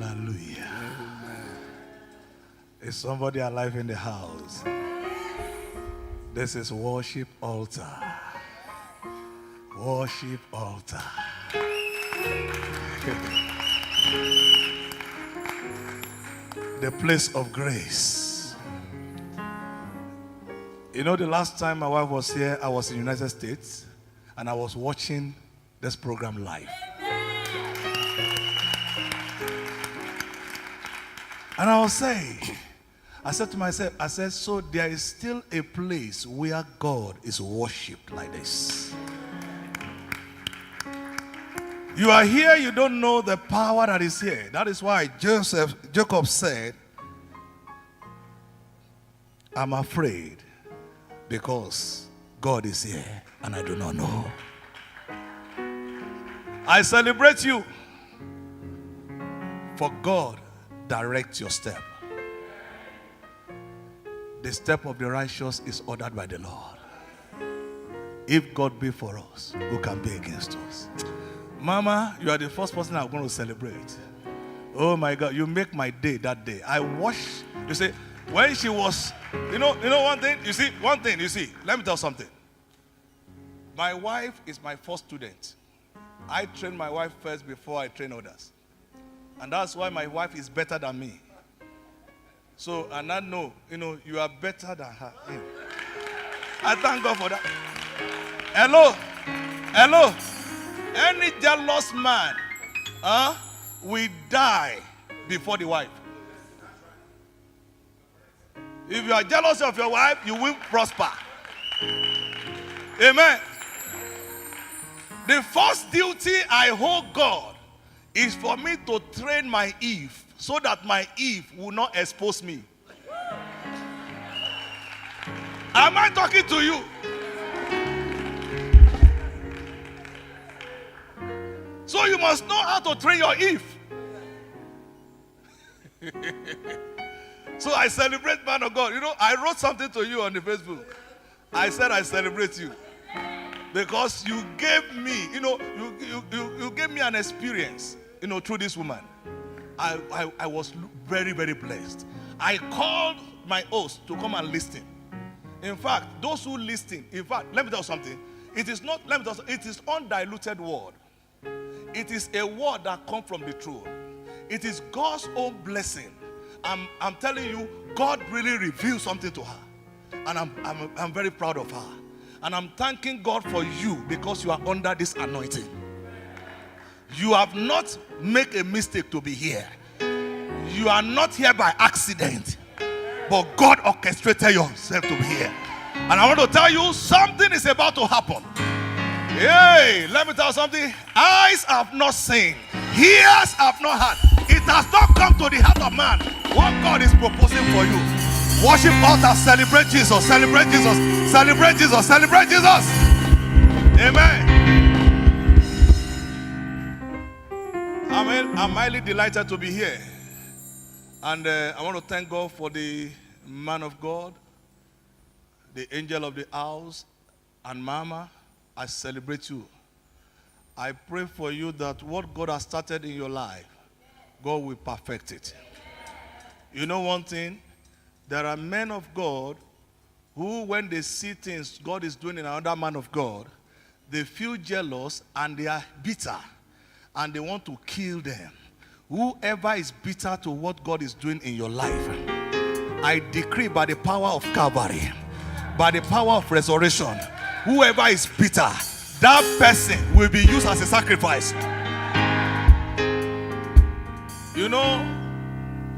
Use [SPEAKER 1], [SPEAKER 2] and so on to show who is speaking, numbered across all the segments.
[SPEAKER 1] Hallelujah. Is somebody alive in the house? This is worship altar. Worship altar. The place of grace. You know, the last time my wife was here, I was in the United States and I was watching this program live. And I was saying, I said to myself, so there is still a place where God is worshipped like this. You are here, you don't know the power that is here. That is why Jacob said, I'm afraid because God is here and I do not know. I celebrate you, for God directs your step. The step of the righteous is ordered by the Lord. If God be for us, who can be against us? Mama, you are the first person I'm going to celebrate. Oh my God, you make my day that day. I watch, you see, when she was, you know one thing, let me tell you something. My wife is my first student. I train my wife first before I train others. And that's why my wife is better than me. So, and I know, you are better than her. I thank God for that. Hello. Any jealous man will die before the wife. If you are jealous of your wife, you will prosper. Amen. The first duty I hold God is for me to train my Eve so that my Eve will not expose me. Am I talking to you? So you must know how to train your Eve. So I celebrate, man of God. I wrote something to you on the Facebook. I said I celebrate you. Because you gave me, you gave me an experience, through this woman. I was very, very blessed. I called my host to come and listen. In fact, those who listen, let me tell you something. It is undiluted word. It is a word that comes from the throne. It is God's own blessing. I'm telling you, God really revealed something to her. And I'm very proud of her. And I'm thanking God for you because you are under this anointing. You have not made a mistake to be here. You are not here by accident. But God orchestrated yourself to be here. And I want to tell you, something is about to happen. Hey, let me tell you something. Eyes have not seen, ears have not heard. It has not come to the heart of man what God is proposing for you. Worship altar, celebrate Jesus, celebrate Jesus, celebrate Jesus, celebrate Jesus. Amen. I'm highly delighted to be here. And I want to thank God for the man of God, the angel of the house, and Mama. I celebrate you. I pray for you that what God has started in your life, God will perfect it. You know one thing? There are men of God who, when they see things God is doing in another man of God, they feel jealous and they are bitter and they want to kill them. Whoever is bitter to what God is doing in your life, I decree by the power of Calvary, by the power of resurrection, whoever is bitter, that person will be used as a sacrifice.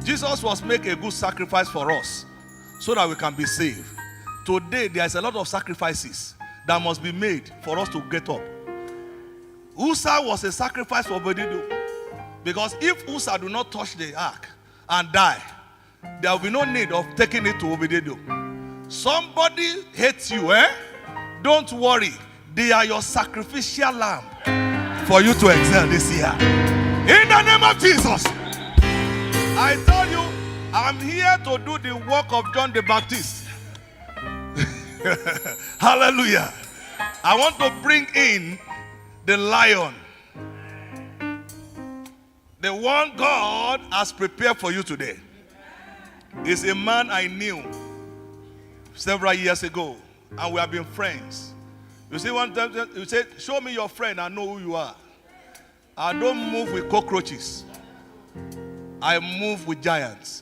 [SPEAKER 1] Jesus was making a good sacrifice for us so that we can be saved. Today, there is a lot of sacrifices that must be made for us to get up. Uzzah was a sacrifice for Obed-Edom. Because if Uzzah do not touch the ark and die, there will be no need of taking it to Obed-Edom. Somebody hates you, Don't worry. They are your sacrificial lamb for you to excel this year. In the name of Jesus. I tell you, I'm here to do the work of John the Baptist. Hallelujah. I want to bring in the lion. The one God has prepared for you today is a man I knew several years ago, and we have been friends. You see, one time you said, show me your friend, I know who you are. I don't move with cockroaches. I move with giants.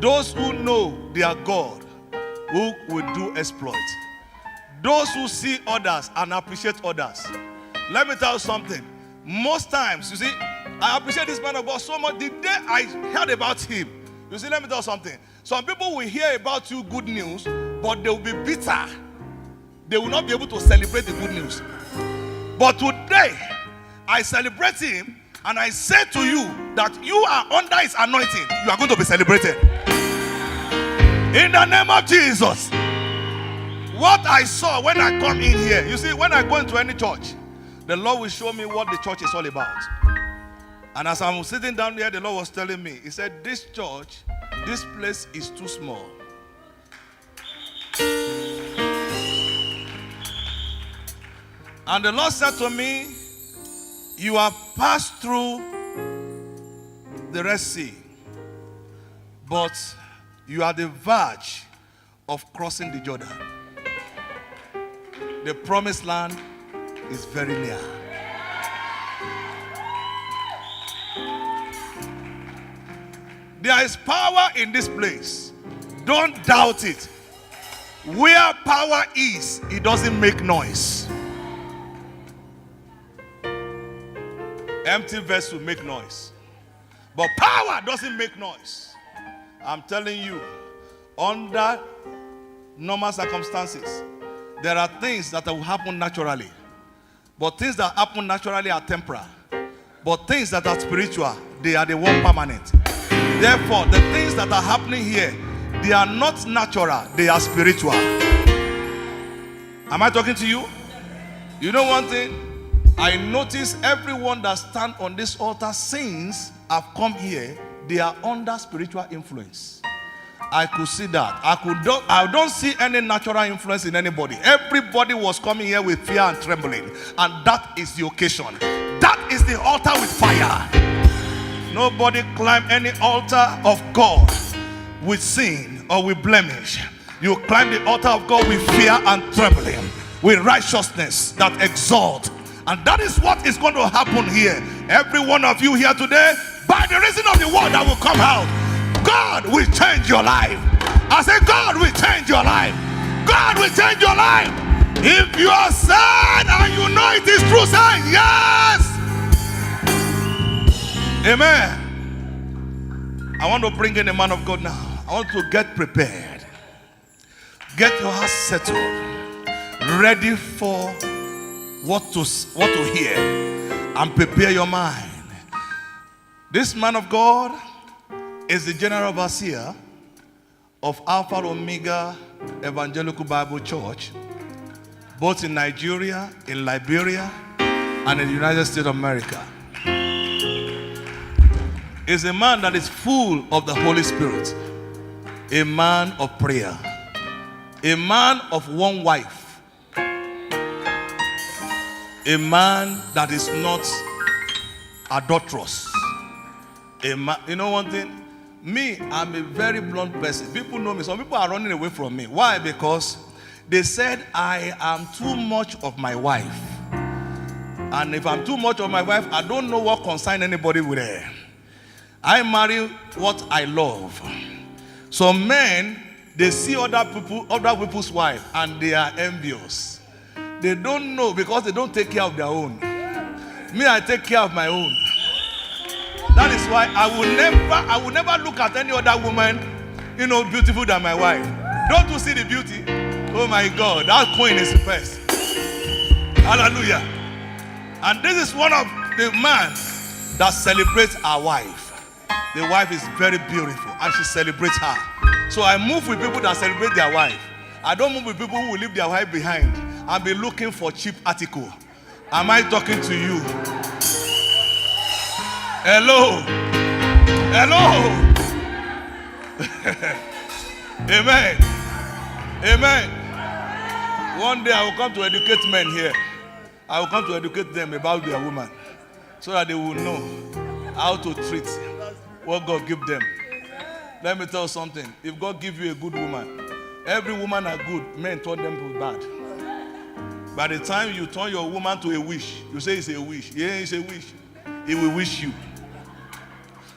[SPEAKER 1] Those who know their God, who will do exploits. Those who see others and appreciate others. Let me tell you something. Most times, you see, I appreciate this man of God so much. The day I heard about him, you see, let me tell you something. Some people will hear about you good news, but they will be bitter. They will not be able to celebrate the good news. But today, I celebrate him, and I say to you that you are under his anointing. You are going to be celebrated. In the name of Jesus. What I saw when I come in here, you see, when I go into any church, the Lord will show me what the church is all about. And as I'm sitting down there, the Lord was telling me, he said, this church, this place is too small. And the Lord said to me, you have passed through the Red Sea, but you are the verge of crossing the Jordan. The promised land is very near. There is power in this place. Don't doubt it. Where power is, it doesn't make noise. Empty vessel make noise. But power doesn't make noise. I'm telling you, under normal circumstances, there are things that will happen naturally. But things that happen naturally are temporal. But things that are spiritual, they are the one permanent. Therefore, the things that are happening here, they are not natural, they are spiritual. Am I talking to you? You know one thing? I notice everyone that stand on this altar since I've come here, they are under spiritual influence. I could see that. I don't see any natural influence in anybody. Everybody was coming here with fear and trembling. And that is the occasion. That is the altar with fire. Nobody climb any altar of God with sin or with blemish. You climb the altar of God with fear and trembling, with righteousness that exalt. And that is what is going to happen here. Every one of you here today, by the reason of the word that will come out, God will change your life. I say God will change your life. God will change your life. If you are sad and you know it is true, say yes. Amen. I want to bring in a man of God now. I want to get prepared. Get your heart settled. Ready for what to hear. And prepare your mind. This man of God is the general overseer of Alpha Omega Evangelical Bible Church, both in Nigeria, in Liberia, and in the United States of America. Is a man that is full of the Holy Spirit, a man of prayer, a man of one wife, a man that is not adulterous. A man, you know one thing? Me, I'm a very blunt person. People know me. Some people are running away from me. Why? Because they said I am too much of my wife. And if I'm too much of my wife, I don't know what concern anybody with her. I marry what I love. Some men, they see other people's wife and they are envious. They don't know because they don't take care of their own. Me, I take care of my own. That is why I will never look at any other woman, beautiful than my wife. Don't you see the beauty? Oh my God, that queen is the best. Hallelujah. And this is one of the men that celebrates our wife. The wife is very beautiful and she celebrates her. So I move with people that celebrate their wife. I don't move with people who will leave their wife behind and be looking for cheap article. Am I talking to you? Hello. Hello. Amen. Amen. One day I will come to educate men here. I will come to educate them about their woman so that they will know how to treat what God give them. Let me tell you something. If God give you a good woman, every woman are good, men turn them to bad. By the time you turn your woman to a wish, you say it's a wish. Yeah, it's a wish. He will wish you.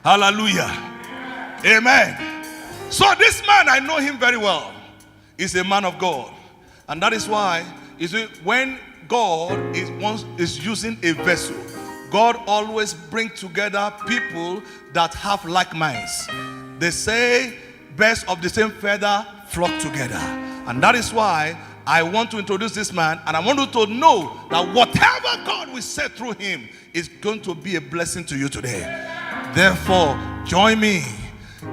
[SPEAKER 1] Hallelujah. Amen. So this man, I know him very well. He's a man of God. And that is why, you see, when God is using a vessel, God always brings together people that have like minds. They say, birds of the same feather flock together. And that is why I want to introduce this man, and I want you to know that whatever God will say through him is going to be a blessing to you today. Therefore, join me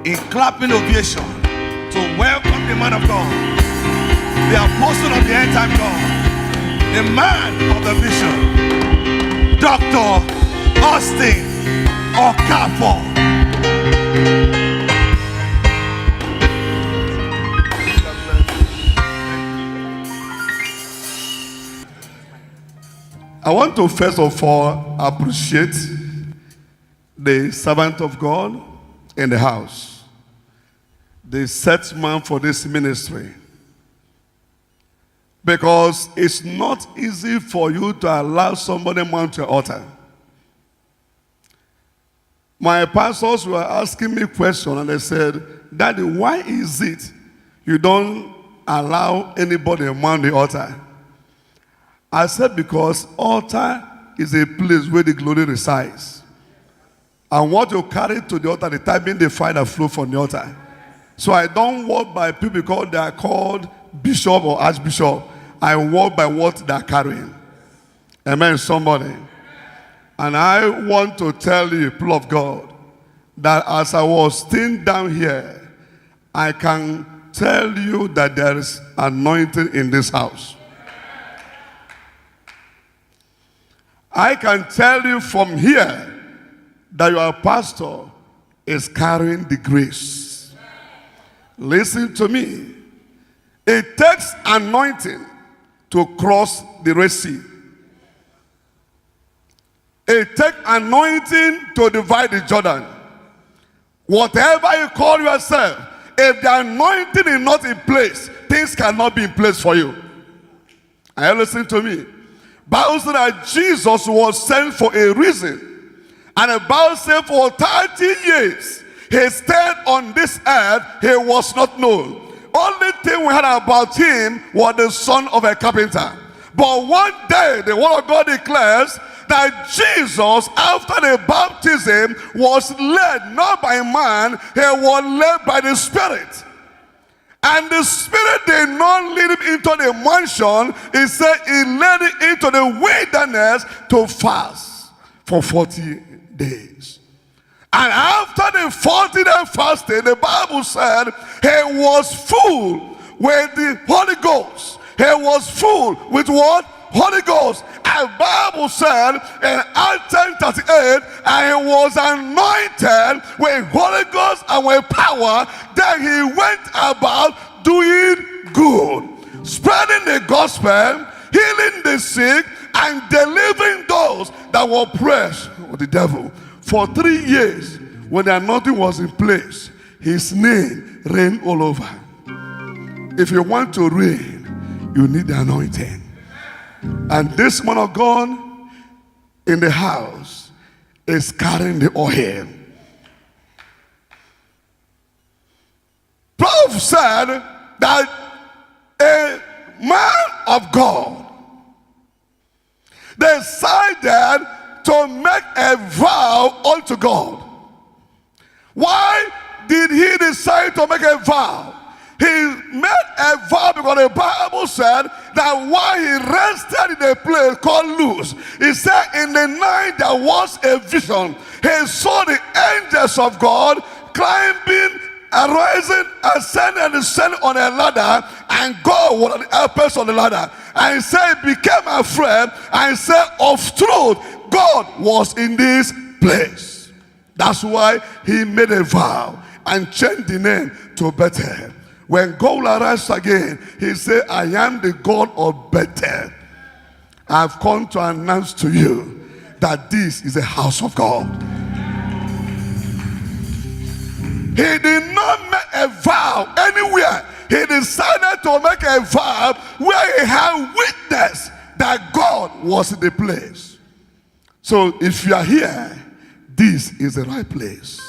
[SPEAKER 1] in clapping ovation to welcome the man of God, the apostle of the end time God, the man of the vision, Dr. Austin Okafor.
[SPEAKER 2] I want to first of all appreciate the servant of God in the house, the set man for this ministry. Because it's not easy for you to allow somebody mount your altar. My pastors were asking me questions and they said, Daddy, why is it you don't allow anybody mount the altar? I said, because altar is a place where the glory resides. And what you carry to the altar, the timing the fire that flow from the altar. So I don't walk by people because they are called bishop or archbishop. I walk by what they are carrying. Amen, somebody. And I want to tell you, people of God, that as I was staying down here, I can tell you that there is anointing in this house. I can tell you from here that your pastor is carrying the grace. Listen to me. It takes anointing to cross the Red Sea. It takes anointing to divide the Jordan. Whatever you call yourself, if the anointing is not in place, things cannot be in place for you. Are you listening to me? Bible said that Jesus was sent for a reason. And the Bible said for 30 years, he stayed on this earth, he was not known. Only thing we had about him was the son of a carpenter. But one day, the word of God declares that Jesus, after the baptism, was led not by man, he was led by the Spirit. And the Spirit did not lead him into the mansion. He said he led him into the wilderness to fast for 40 days. And after the 40-day fasting, the Bible said he was full with the Holy Ghost. He was full with what? Holy Ghost. And the Bible said in Acts 10:38, and he was anointed with Holy Ghost and with power. Then he went about doing good, spreading the gospel, healing the sick, and delivering those that were oppressed of the devil. For 3 years, when the anointing was in place, his name reigned all over. If you want to reign, you need the anointing. And this man of God in the house is carrying the oil. Paul said that a man of God decided to make a vow unto God. Why did he decide to make a vow? He made a vow because the Bible said that while he rested in a place called Luz, he said in the night there was a vision. He saw the angels of God climbing, arising, ascending, and descending on a ladder, and God was on the upper on the ladder. And he said he became afraid, and he said of truth, God was in this place. That's why he made a vow and changed the name to Bethel. When God will arise again, he said, I am the God of Bethel. I've come to announce to you that this is a house of God. He did not make a vow anywhere. He decided to make a vow where he had witness that God was in the place. So if you are here, this is the right place.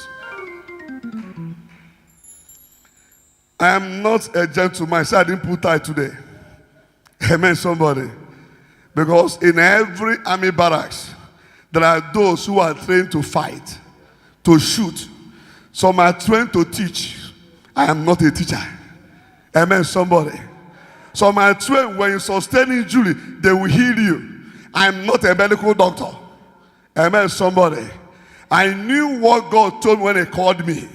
[SPEAKER 2] I am not a gentleman, so I didn't put tie today. Amen, somebody. Because in every army barracks, there are those who are trained to fight, to shoot. Some are trained to teach. I am not a teacher. Amen, somebody. Some are trained when you sustain injury, they will heal you. I am not a medical doctor. Amen, somebody. I knew what God told me when he called me.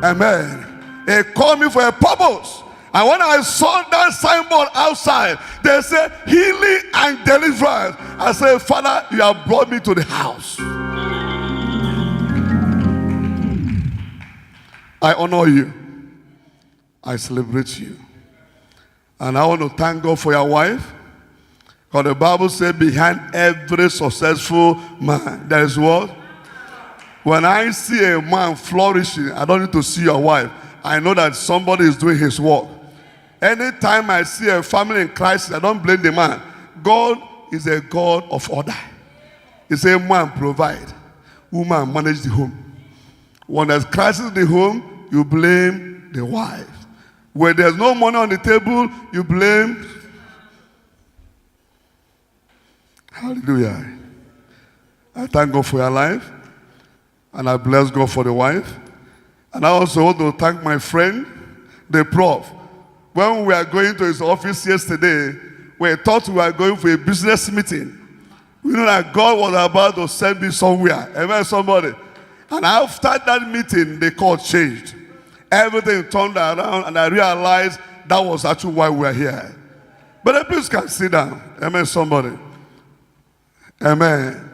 [SPEAKER 2] Amen. He called me for a purpose. And when I saw that signboard outside, they said healing and deliverance. I said, Father, you have brought me to the house. I honor you. I celebrate you. And I want to thank God for your wife. Because the Bible says behind every successful man, there is what? When I see a man flourishing, I don't need to see your wife. I know that somebody is doing his work. Anytime I see a family in crisis, I don't blame the man. God is a God of order. He says, man provide, woman manage the home. When there's crisis in the home, you blame the wife. When there's no money on the table, you blame. Hallelujah. I thank God for your life. And I bless God for the wife. And I also want to thank my friend, the prof. When we were going to his office yesterday, we thought we were going for a business meeting. We know that God was about to send me somewhere. Amen, somebody. And after that meeting, the call changed. Everything turned around, and I realized that was actually why we are here. But please can sit down. Amen, somebody. Amen.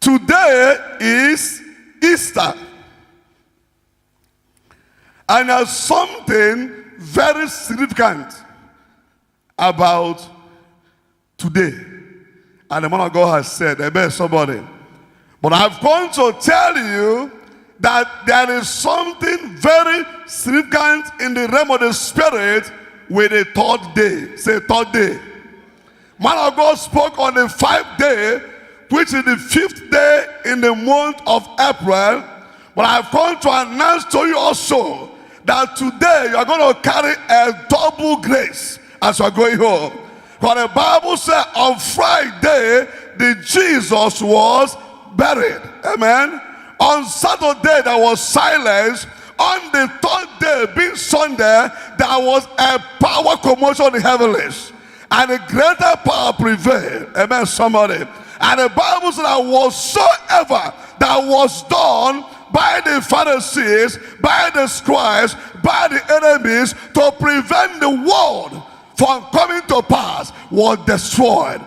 [SPEAKER 2] Today is Easter. And there's something very significant about today. And the man of God has said, amen, somebody. But I've come to tell you that there is something very significant in the realm of the spirit with the third day. Say third day. Man of God spoke on the 5th day, which is the 5th day in the month of April. But I've come to announce to you also that today you are going to carry a double grace as you are going home. For the Bible said on Friday, the Jesus was buried. Amen. On Saturday, there was silence. On the 3rd day, being Sunday, there was a power commotion in the heavens. And a greater power prevailed. Amen, somebody. And the Bible said that whatsoever that was done by the Pharisees, by the scribes, by the enemies to prevent the word from coming to pass was destroyed.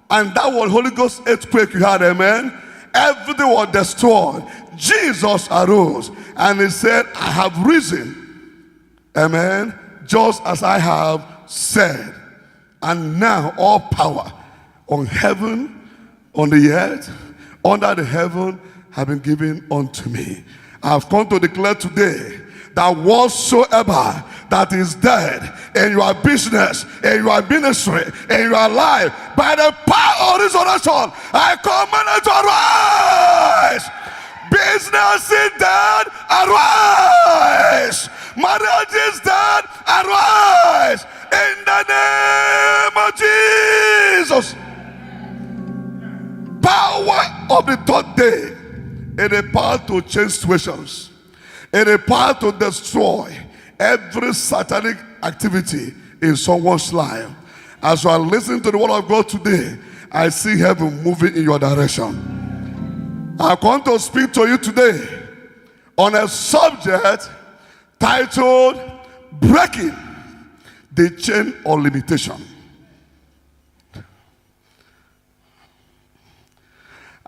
[SPEAKER 2] And that was Holy Ghost earthquake you had, amen. Everything was destroyed. Jesus arose and he said, I have risen, amen, just as I have said. And now all power on heaven, on the earth, under the heaven have been given unto me. I have come to declare today that whatsoever that is dead in your business, in your ministry, in your life, by the power of resurrection, I command it to arise. Business is dead, arise. Marriage is dead, arise. In the name of Jesus. Power of the 3rd day. It is power to change situations. It is power to destroy every satanic activity in someone's life. As you are listening to the word of God today, I see heaven moving in your direction. I want to speak to you today on a subject titled Breaking the Chain of Limitation.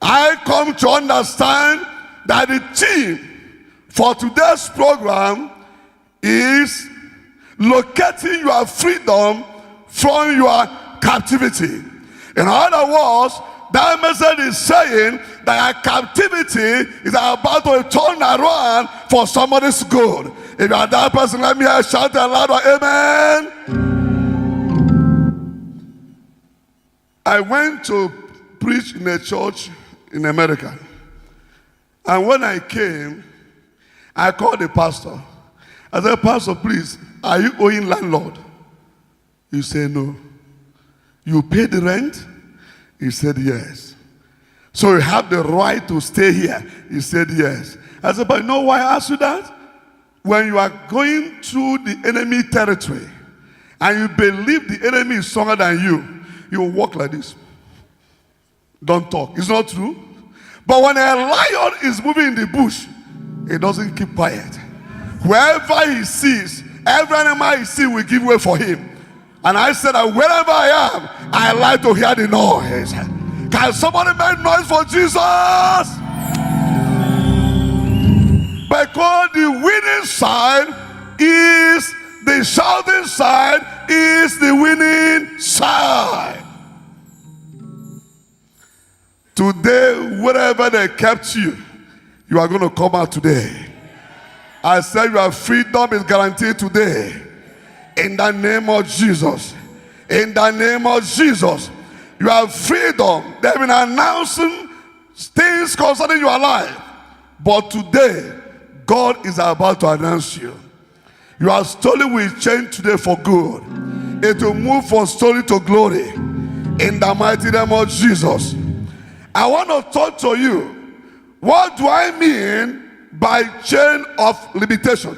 [SPEAKER 2] I come to understand that the theme for today's program is locating your freedom from your captivity. In other words, that message is saying that our captivity is about to turn around for somebody's good. If you are that person, let me hear shout aloud, amen. I went to preach in a church in America. And when I came, I called the pastor. I said, Pastor, please, are you owing landlord? He said, no. You pay the rent? He said, yes. So you have the right to stay here? He said, yes. I said, but you know why I asked you that? When you are going through the enemy territory and you believe the enemy is stronger than you will walk like this. Don't talk. It's not true. But when a lion is moving in the bush, he doesn't keep quiet. Wherever he sees, every animal he sees will give way for him. And I said that wherever I am, I like to hear the noise. Can somebody make noise for Jesus? Because the winning side is, the shouting side is the winning side. Today, wherever they kept you, you are going to come out today. I said your freedom is guaranteed today. In the name of Jesus. In the name of Jesus. You have freedom. They've been announcing things concerning your life. But today, God is about to announce you. Your story will change today for good. It will move from story to glory. In the mighty name of Jesus. I want to talk to you. What do I mean by chain of limitation?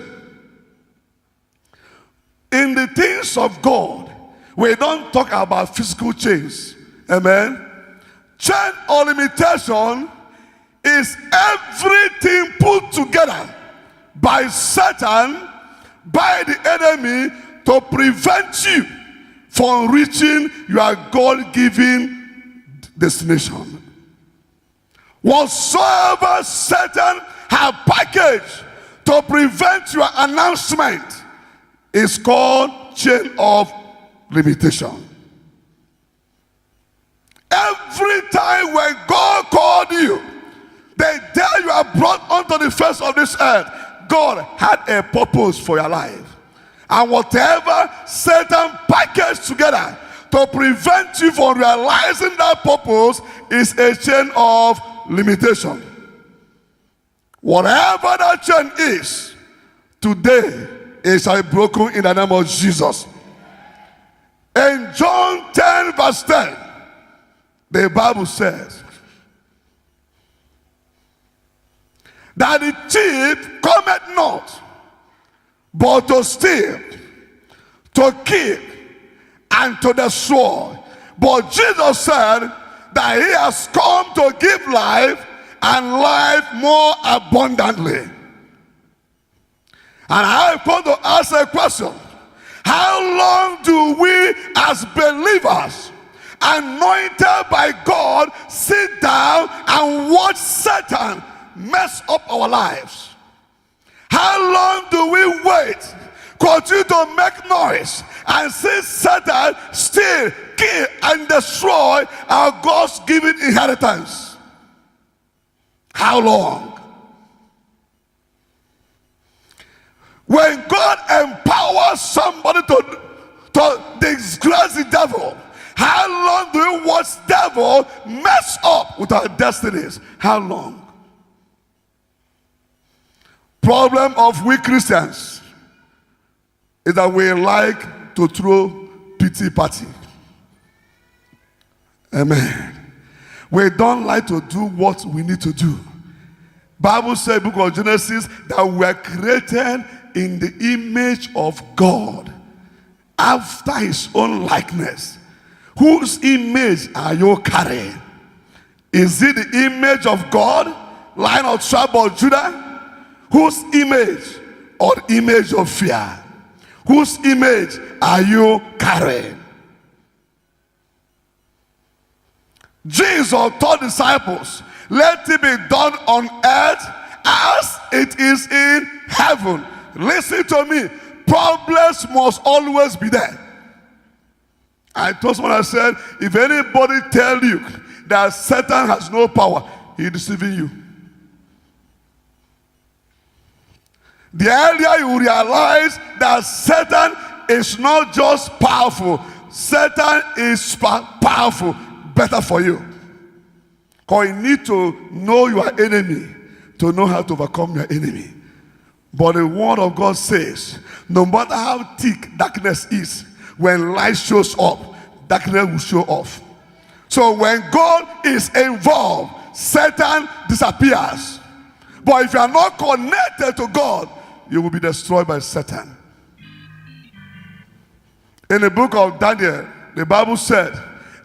[SPEAKER 2] In the things of God, we don't talk about physical chains. Amen. Chain of limitation is everything put together by Satan, by the enemy, to prevent you from reaching your God-given destination. Whatsoever Satan has packaged to prevent your announcement is called chain of limitation. Every time when God called you, the day you are brought onto the face of this earth, God had a purpose for your life. And whatever Satan packaged together to prevent you from realizing that purpose is a chain of limitation. Whatever that chain is, today it shall be broken in the name of Jesus. In John 10 verse 10, the Bible says that the thief cometh not but to steal, to kill, and to destroy. But Jesus said that he has come to give life, and life more abundantly. And I've come to ask a question. How long do we as believers, anointed by God, sit down and watch Satan mess up our lives? How long do we wait, continue to make noise, and see Satan steal, kill, and destroy our God's given inheritance? How long? When God empowers somebody to disgrace the devil, how long do you watch the devil mess up with our destinies? How long? Problem of we Christians is that we like to throw pity party. Amen. We don't like to do what we need to do. Bible says, book of Genesis, that we are created in the image of God, after his own likeness. Whose image are you carrying? Is it the image of God, Lion of tribe of Judah? Whose image, or the image of fear? Whose image are you carrying? Jesus taught disciples, let it be done on earth as it is in heaven. Listen to me. Problems must always be there. I told someone, I said, if anybody tell you that Satan has no power, he's deceiving you. The earlier you realize that Satan is not just powerful, Satan is powerful, better for you. Because you need to know your enemy to know how to overcome your enemy. But the word of God says, no matter how thick darkness is, when light shows up, darkness will show off. So when God is involved, Satan disappears. But if you are not connected to God, you will be destroyed by Satan. In the book of Daniel, the Bible said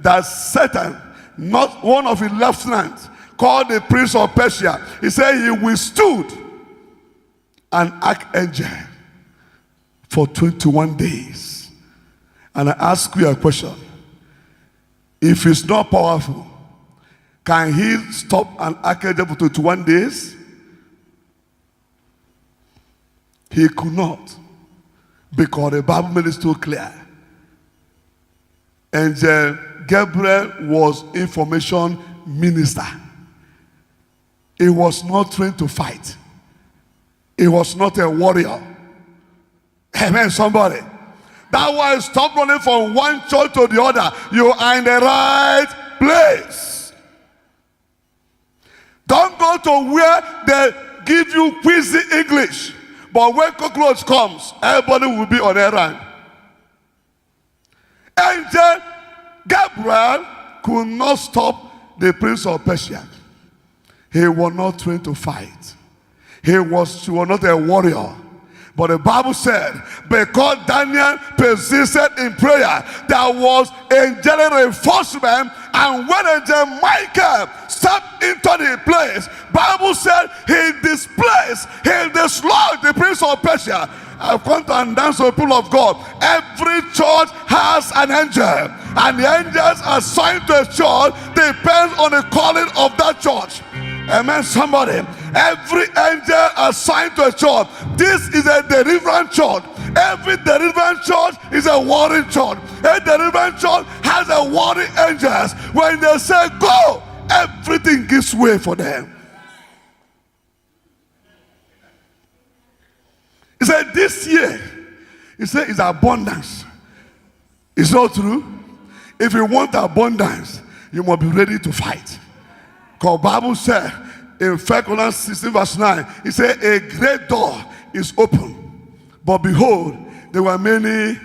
[SPEAKER 2] that Satan, not one of his lieutenants, called the prince of Persia, he said he withstood an archangel for 21 days. And I ask you a question. If he's not powerful, can he stop an archangel for 21 days? He could not, because the Bible made it so clear. Angel Gabriel was information minister. He was not trained to fight. He was not a warrior. Amen, somebody. That's why stop running from one church to the other. You are in the right place. Don't go to where they give you queasy English. But when cockroach comes, everybody will be on errand. Angel Gabriel could not stop the prince of Persia. He was not trained to fight. He was not a warrior. But the Bible said, because Daniel persisted in prayer, there was angelic reinforcement. And when angel Michael stepped into the place, Bible said he dislodged the prince of Persia. I've come to announce to the people of God, every church has an angel. And the angels assigned to a church depends on the calling of that church. Amen, somebody. Every angel assigned to a church. This is a deliverance church. Every deliverance church is a warring church. A deliverance church has a warring angels. When they say go, everything gives way for them. He said this year, he said it's abundance. It's not true. If you want abundance, you must be ready to fight. Because Bible said in 1 Corinthians 16 verse 9, he said a great door is open. But behold, there were many.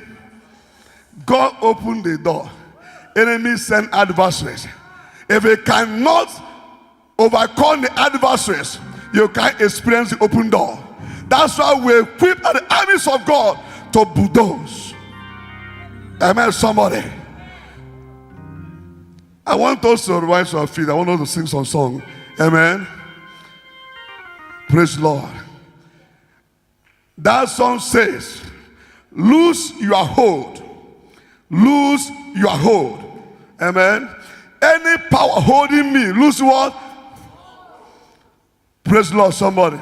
[SPEAKER 2] God opened the door. Enemies send adversaries. If you cannot overcome the adversaries, you can't experience the open door. That's why we equip the armies of God to bulldoze. Amen, somebody. I want us to rise to our feet. I want us to sing some song. Amen. Praise the Lord. That song says, lose your hold. Lose your hold. Amen. Any power holding me, lose what? Praise the Lord, somebody.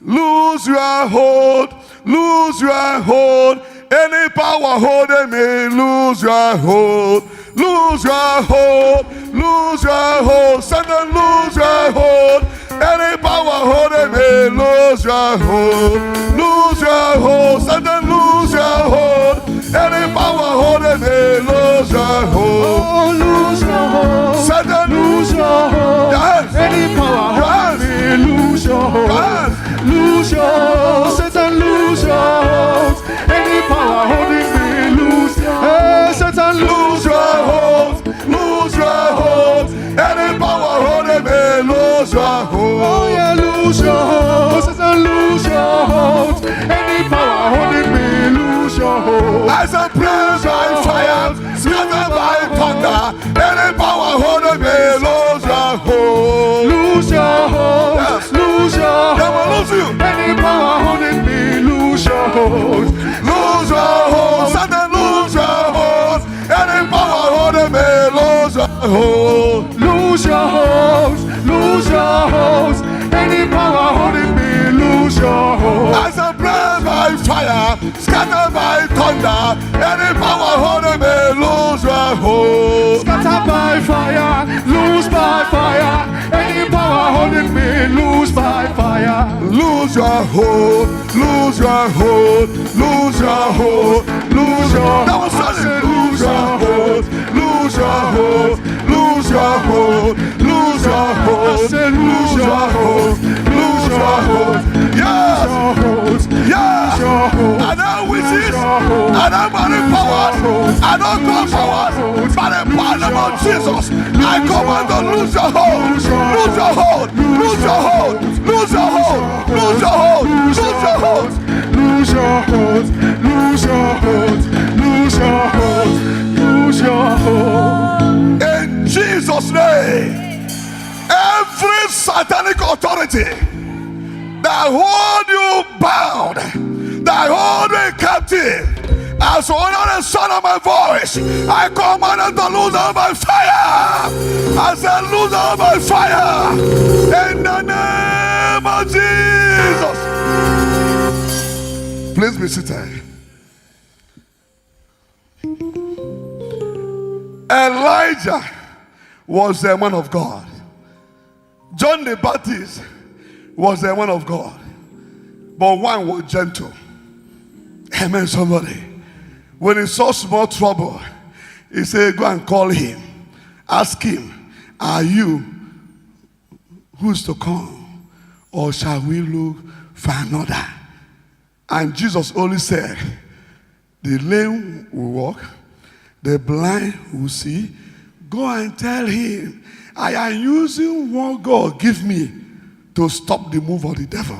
[SPEAKER 2] Lose your hold. Lose your hold. Any power holding me, lose your hold. Lose your hold. Lose your hold. Satan, lose your hold. Any power holding me, lose your hold. Lose your hold. Satan, lose your hold. Any power holding me, lose your hold.
[SPEAKER 3] Oh, lose your hold.
[SPEAKER 2] Satan,
[SPEAKER 3] Lose your hold.
[SPEAKER 2] Yes.
[SPEAKER 3] Any power holding me, lose your hold.
[SPEAKER 2] Yes.
[SPEAKER 3] Lose your hold. Satan, lose your hold. Any power holding me, lose your hold. Hey, Satan,
[SPEAKER 2] Lose your hold. Lose your hold. Any power holding me, lose your hold.
[SPEAKER 3] oh yeah, lose your hold. Satan, lose your hold. Any power holding me, lose your hold.
[SPEAKER 2] As a praise by fire, scattered by thunder, any power holding me, lose your hold.
[SPEAKER 3] Lose your hold.
[SPEAKER 2] Yes.
[SPEAKER 3] Lose your
[SPEAKER 2] They will
[SPEAKER 3] hold.
[SPEAKER 2] lose you.
[SPEAKER 3] Any power holding me, lose your hold.
[SPEAKER 2] Lose your hold. Satan, lose your hold. Any power holding me, lose your hold.
[SPEAKER 3] Lose your hold. Lose your hold. Any power holding me, lose your hold.
[SPEAKER 2] As a praise by fire, scattered by thunder, any power holding me, lose your hold.
[SPEAKER 3] Scattered by fire, lose
[SPEAKER 2] lose your hold, lose your hold, lose your hold, lose your hold. Lose your hold, lose your hold, lose your hold, lose your hold, lose your hold, lose your hold. Yes, yes. I know witches, I know money powers, I know God powers, by the power of Jesus, I command to lose your hold, lose your hold, lose your hold, lose your hold, lose your hold, lose your hold, lose your hold, lose your hold, lose your hold. In Jesus' name, every satanic authority that hold you bound, that hold you captive, as only the sound of my voice, I command them to lose all my fire. I said, lose all my fire in the name of Jesus. Please be seated. Elijah was a man of God. John the Baptist was a man of God. But one was gentle. Amen, somebody. When he saw small trouble, he said, go and call him. Ask him, are you who's to come? Or shall we look for another? And Jesus only said, the lame will walk, the blind will see. Go and tell him, I am using what God give me to stop the move of the devil.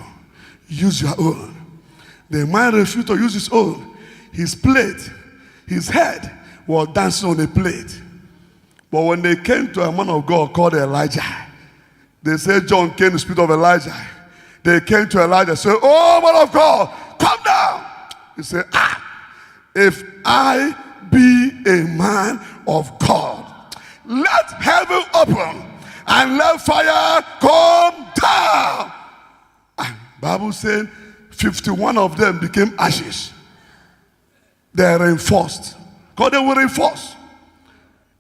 [SPEAKER 2] Use your own. The man refused to use his own. His plate, his head was dancing on the plate. But when they came to a man of God called Elijah, they said John came in the spirit of Elijah. They came to Elijah and said, oh man of God, come down. He said, if I be a man of God, let heaven open and let fire come down. And Bible said 51 of them became ashes. They are reinforced. Because they were reinforced.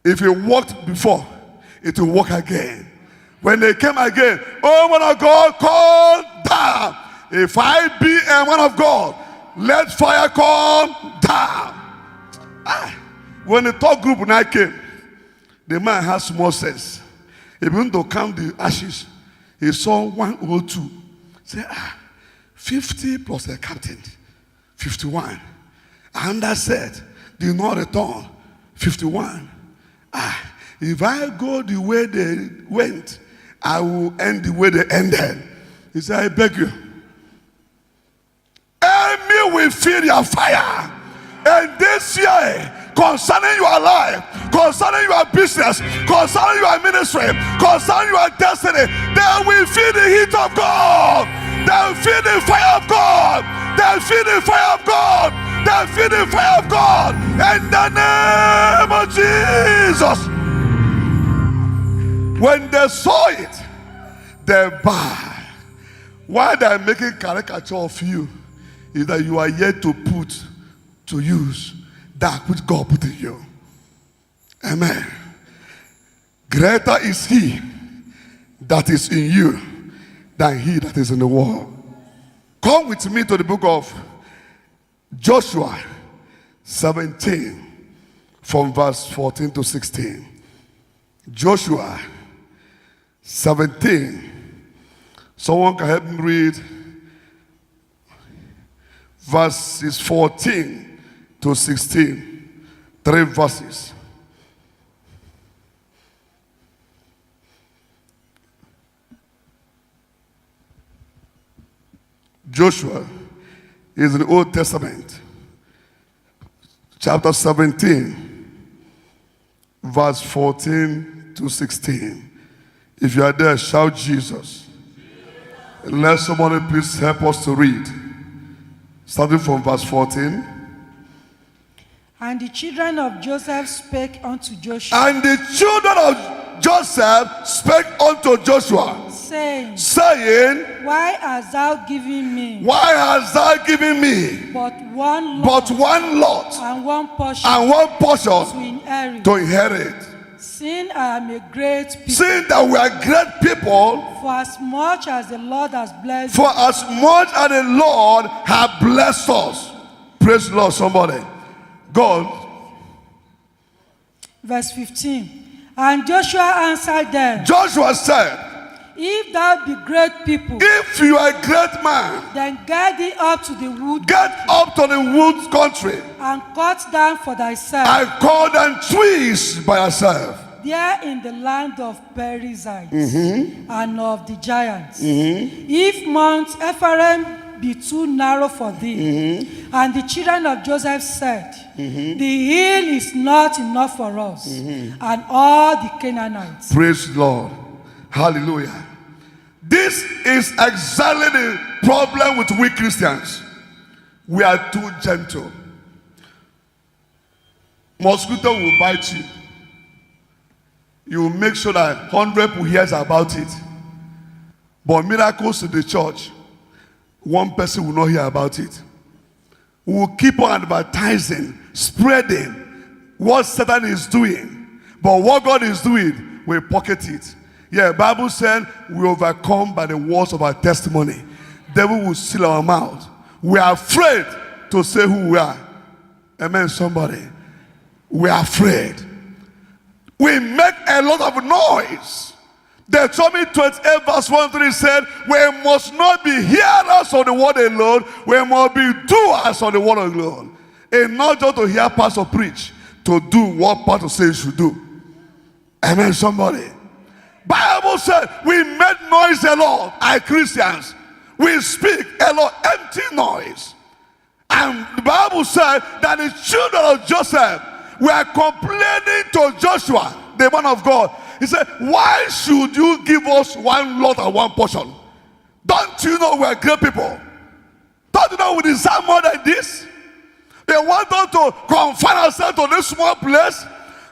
[SPEAKER 2] If it worked before, it will work again. When they came again, oh man of God, come down. If I be a man of God, let fire come down. When the third group now came, the man has small sense. He began to count the ashes. He saw 102. He said, 50 plus the captain, 51. And I said, did not return, 51. If I go the way they went, I will end the way they ended. He said, I beg you. Enemy will feel your fire. And this year, concerning your life, concerning your business, concerning your ministry, concerning your destiny, they will feel the heat of God. They will feel the fire of God. They will feel the fire of God. They will feel the fire of God. In the name of Jesus. When they saw it, they bowed. Why they are making caricature of you is that you are yet to put to use that which God put in you. Amen. Greater is he that is in you than he that is in the world. Come with me to the book of Joshua 17 from verse 14 to 16. Joshua 17. Someone can help me read verses 14 to 16. 3 verses. Joshua is in the Old Testament. Chapter 17, verse 14 to 16. If you are there, shout Jesus. Let somebody please help us to read. Starting from verse 14.
[SPEAKER 4] And the children of Joseph spake unto Joshua.
[SPEAKER 2] And the children of Joseph spake unto Joshua, saying,
[SPEAKER 4] Why hast thou given me
[SPEAKER 2] why hast thou given me
[SPEAKER 4] but one lot
[SPEAKER 2] but one lot
[SPEAKER 4] and one portion
[SPEAKER 2] and one portion
[SPEAKER 4] to inherit?
[SPEAKER 2] to inherit?
[SPEAKER 4] Seeing I am a great people,
[SPEAKER 2] Seeing that we are great people,
[SPEAKER 4] for as much as the Lord has blessed
[SPEAKER 2] for as much as the Lord has blessed us. Praise the Lord, somebody. God.
[SPEAKER 4] Verse 15. And Joshua answered them,
[SPEAKER 2] Joshua said,
[SPEAKER 4] if thou be great people,
[SPEAKER 2] if you are a great man,
[SPEAKER 4] then get thee up to the wood
[SPEAKER 2] get up to the woods country
[SPEAKER 4] and cut down for thyself
[SPEAKER 2] and call them trees by yourself.
[SPEAKER 4] there in the land of Perizzites and of the giants. If Mount Ephraim be too narrow for thee, and the children of Joseph said, the hill is not enough for us, and all the Canaanites.
[SPEAKER 2] Praise the Lord. Hallelujah. This is exactly the problem with we Christians. We are too gentle. Mosquito will bite you. You will make sure that 100 people hears about it. But miracles in the church, one person will not hear about it. We will keep on advertising, spreading what Satan is doing. But what God is doing, we pocket it. Yeah, Bible said we overcome by the words of our testimony. Devil will seal our mouth. We are afraid to say who we are. Amen, somebody. We are afraid. We make a lot of noise. Deuteronomy 28 verse 1-3 said, we must not be hearers of the word alone, we must be doers of the word alone. And not just to hear pastor preach, to do what pastor says you should do. Amen, somebody. Bible said we make noise a lot as Christians. We speak a lot, empty noise. And the Bible said that the children of Joseph were complaining to Joshua, the man of God. He said, why should you give us one lot and one portion? Don't you know we're great people? Don't you know we deserve more than this? They want us to confine ourselves to this small place.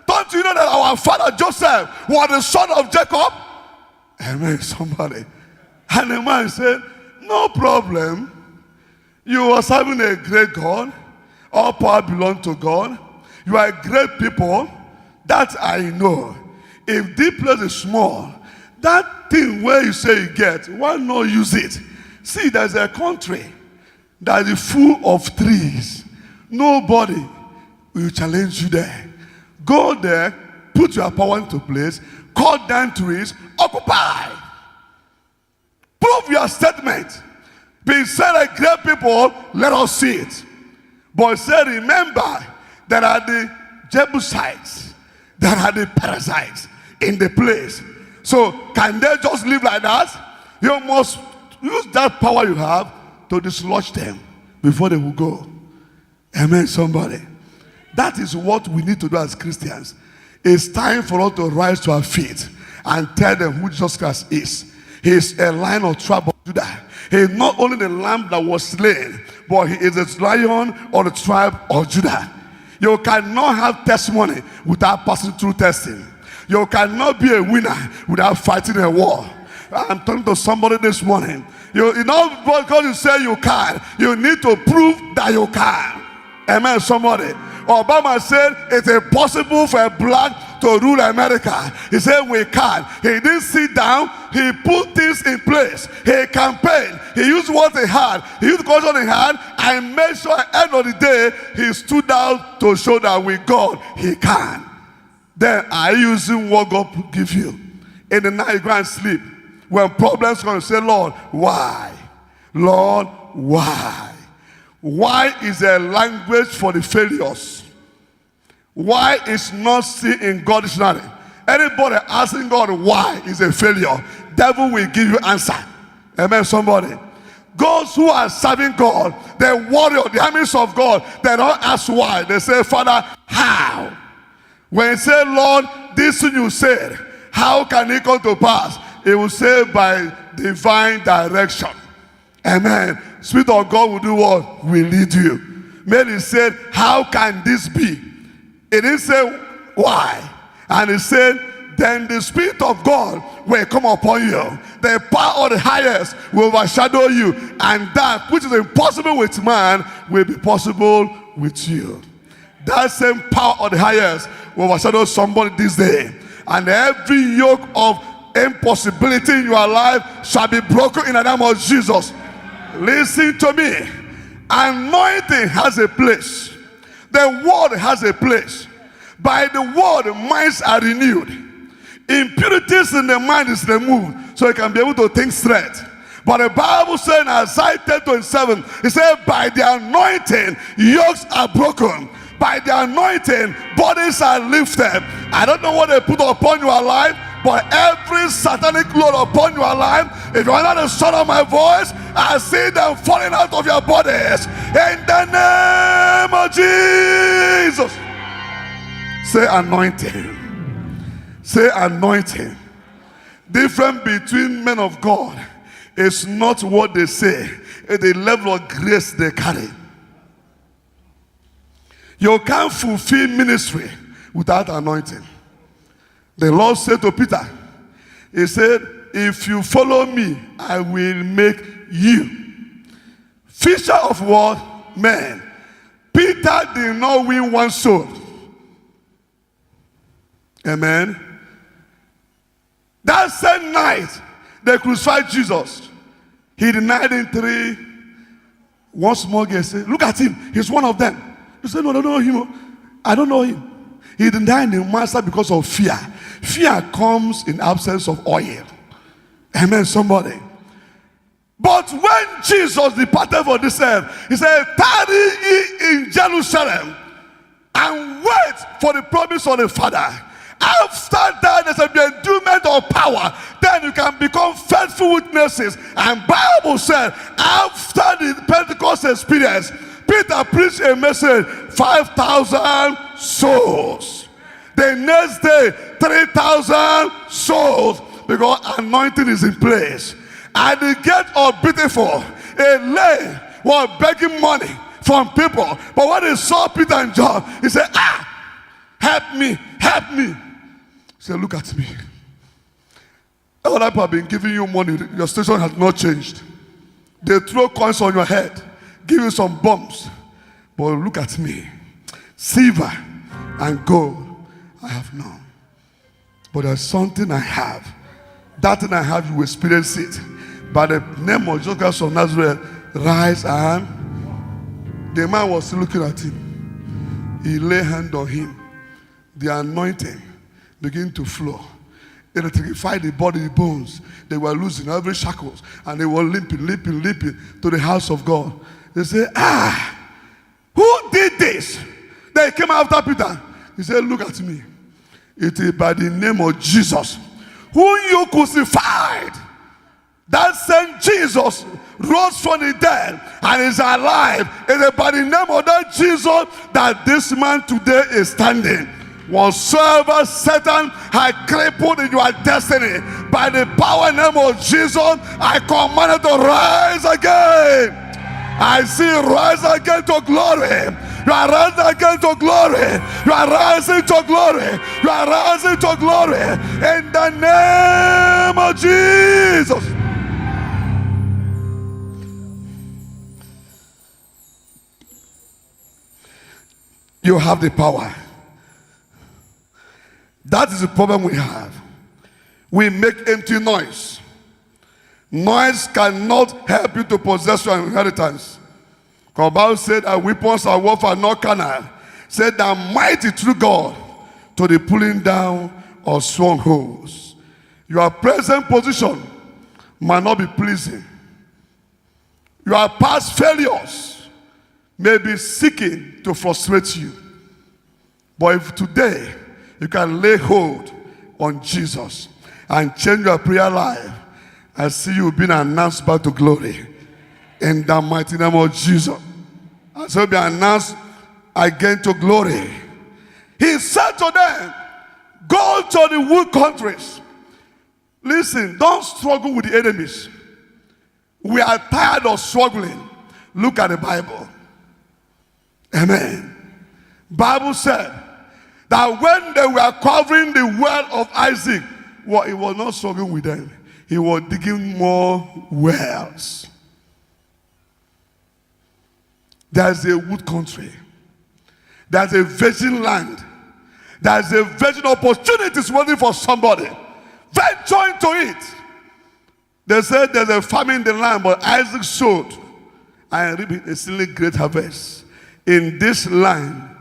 [SPEAKER 2] Don't you know that our father Joseph was the son of Jacob? Amen, somebody. And the man said, no problem. You are serving a great God. All power belongs to God. You are great people. That I know. If this place is small, that thing where you say you get, why not use it? See, there's a country that is full of trees. Nobody will challenge you there. Go there, put your power into place, cut down trees, occupy. Prove your statement. Be said like great people, let us see it. But say, remember, there are the Jebusites, there are the Perizzites in the place. So can they just live like that? You must use that power you have to dislodge them before they will go. Amen, somebody. That is what we need to do as Christians. It's time for us to rise to our feet and tell them who Jesus Christ is. He is a Lion of tribe of Judah. He is not only the lamb that was slain, but he is a lion of the tribe of Judah. You cannot have testimony without passing through testing. You cannot be a winner without fighting a war. I'm talking to somebody this morning. You know, because you say you can, you need to prove that you can. Amen, somebody. Obama said it's impossible for a black to rule America. He said we can. He didn't sit down. He put things in place. He campaigned. He used what he had. He used the culture he had and made sure at the end of the day he stood out to show that with God he can. Then are you using what God gives you? In the night you go and sleep. When problems come, you say, Lord, why? Lord, why? Why is a language for the failures? Why is not seen in God's dictionary? Anybody asking God why is a failure, devil will give you answer. Amen, somebody. Those who are serving God, the warrior, the armies of God, they don't ask why. They say, Father, how? When you say, Lord, this thing you said, how can it come to pass? It will say by divine direction. Amen. Spirit of God will do what? Will lead you. Mary said, how can this be? It didn't say why. And it said, then the Spirit of God will come upon you. The power of the highest will overshadow you. And that which is impossible with man will be possible with you. That same power of the highest will overshadow somebody this day. And every yoke of impossibility in your life shall be broken in the name of Jesus. Listen to me. Anointing has a place. The word has a place. By the word, minds are renewed. Impurities in the mind is removed, so you can be able to think straight. But the Bible says in Isaiah 10:27, it says, by the anointing, yokes are broken. By the anointing, bodies are lifted. I don't know what they put upon your life, but every satanic load upon your life, if you are not the sound of my voice, I see them falling out of your bodies. In the name of Jesus. Say anointing. Say anointing. Difference between men of God is not what they say, it's the level of grace they carry. You can't fulfill ministry without anointing. The Lord said to Peter, he said, if you follow me, I will make you fisher of what? Men. Peter did not win one soul. Amen. That same night, they crucified Jesus. He denied in 3. One small girl said, look at him, he's one of them. He said, no, I don't know him. I don't know him. He denied the master because of fear. Fear comes in absence of oil. Amen, somebody. But when Jesus departed for this earth, he said, tarry ye in Jerusalem and wait for the promise of the Father. After that, there shall be endowment of power. Then you can become faithful witnesses. And Bible said, after the Pentecost experience, Peter preached a message, 5,000 souls. The next day, 3,000 souls. Because anointing is in place. At the gate of Beautiful, a lady was begging money from people. But when he saw Peter and John, he said, help me, help me. He said, look at me. Other people have been giving you money. Your station has not changed. They throw coins on your head, give you some bumps. But look at me. Silver and gold I have none. But there's something I have. That thing I have, you will experience it. By the name of Jesus Christ of Nazareth, rise. And the man was still looking at him. He laid hand on him. The anointing began to flow. It electrified the body, the bones. They were losing every shackles. And they were limping to the house of God. They said, who did this? They came after Peter. He said, look at me. It is by the name of Jesus, who you crucified. That same Jesus rose from the dead and is alive. It is by the name of that Jesus that this man today is standing. Whatsoever Satan had crippled in your destiny, by the power and name of Jesus, I command it to rise again. I see rise again to glory. You are rising again to glory. You are rising to glory. You are rising to glory. In the name of Jesus. You have the power. That is the problem we have. We make empty noise. Noise cannot help you to possess your inheritance. The Bible said that weapons of warfare are not carnal. Said that mighty through God to the pulling down of strongholds. Your present position might not be pleasing. Your past failures may be seeking to frustrate you. But if today you can lay hold on Jesus and change your prayer life, I see you being announced back to glory. In the mighty name of Jesus. I shall be announced again to glory. He said to them, go to the wood countries. Listen, don't struggle with the enemies. We are tired of struggling. Look at the Bible. Amen. Bible said that when they were covering the well of Isaac, well, he was not struggling with them. He was digging more wells. There's a wood country. There's a virgin land. There's a virgin opportunities waiting for somebody. Venture into it. They said there's a famine in the land, but Isaac sowed and reaped a exceedingly great harvest. In this land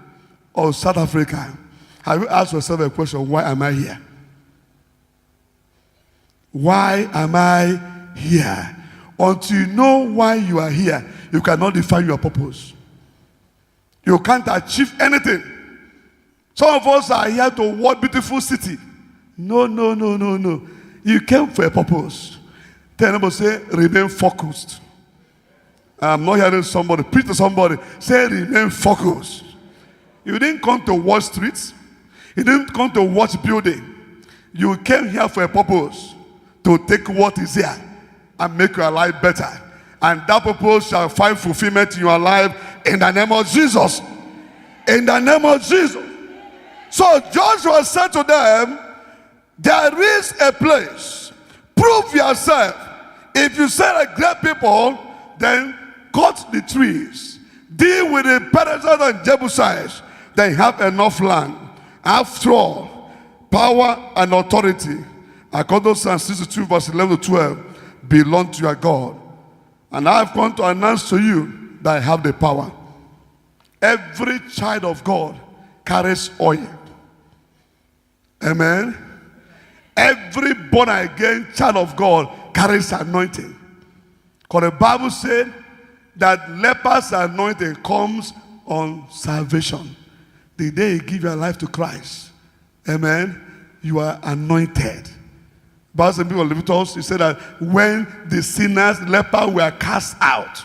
[SPEAKER 2] of South Africa, have you asked yourself a question, why am I here? Why am I here? Until you know why you are here, you cannot define your purpose. You can't achieve anything. Some of us are here to what beautiful city. No. You came for a purpose. Tell them, say, remain focused. I'm not hearing somebody. Preach to somebody. Say, remain focused. You didn't come to watch streets. You didn't come to watch building. You came here for a purpose. To take what is here and make your life better. And that purpose shall find fulfillment in your life in the name of Jesus. In the name of Jesus. So Joshua said to them, there is a place. Prove yourself. If you say like great people, then cut the trees. Deal with the Perizzites and Jebusites. Then have enough land. After all, power and authority, according to Psalm 62 verse 11 to 12, belong to your God. And I have come to announce to you that I have the power. Every child of God carries oil. Amen. Every born again child of God carries anointing. Because the Bible said that lepers' anointing comes on salvation. The day you give your life to Christ, amen, you are anointed. But some people live with us, he said that when the sinners, lepers were cast out,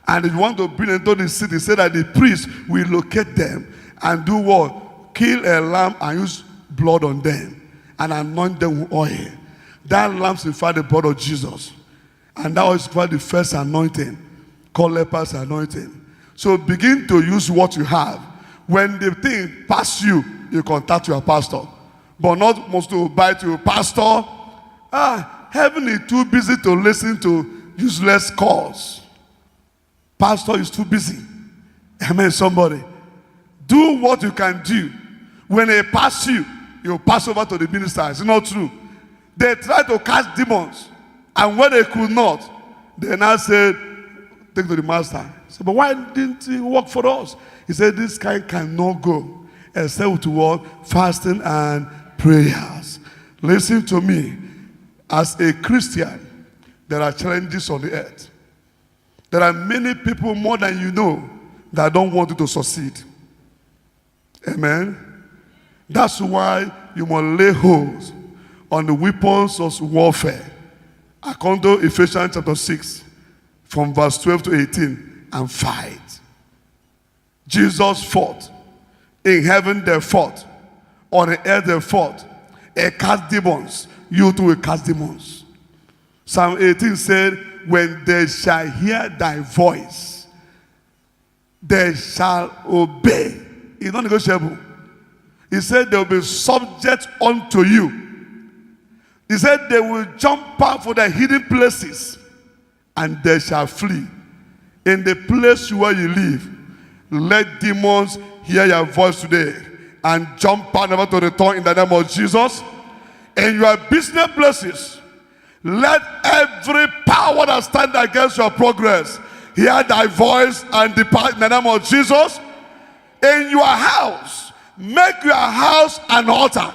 [SPEAKER 2] and if you want to bring them into the city, he said that the priest will locate them and do what? Kill a lamb and use blood on them and anoint them with oil. That lamb signified the blood of Jesus. And that was the first anointing, called lepers anointing. So begin to use what you have. When the thing pass you, you contact your pastor. But not most to buy to your pastor. Heaven is too busy to listen to useless calls. Pastor is too busy. Amen, somebody. Do what you can do. When they pass you, you pass over to the minister. It's not true. They tried to cast demons. And when they could not, they now said, take to the master. He said, but why didn't he work for us? He said, this kind cannot go except with what? Fasting and prayers. Listen to me. As a Christian, there are challenges on the earth. There are many people more than you know that don't want you to succeed. Amen. That's why you must lay hold on the weapons of warfare. According to Ephesians chapter 6, from verse 12 to 18, and fight. Jesus fought. In heaven they fought. On the earth they fought. They cast demons. You too will cast demons. Psalm 18 said, when they shall hear thy voice, they shall obey. It's not negotiable. He said they will be subject unto you. He said they will jump out for the hidden places and they shall flee. In the place where you live, let demons hear your voice today and jump out never to return in the name of Jesus. In your business places, let every power that stands against your progress hear thy voice and depart in the name of Jesus. In your house, make your house an altar.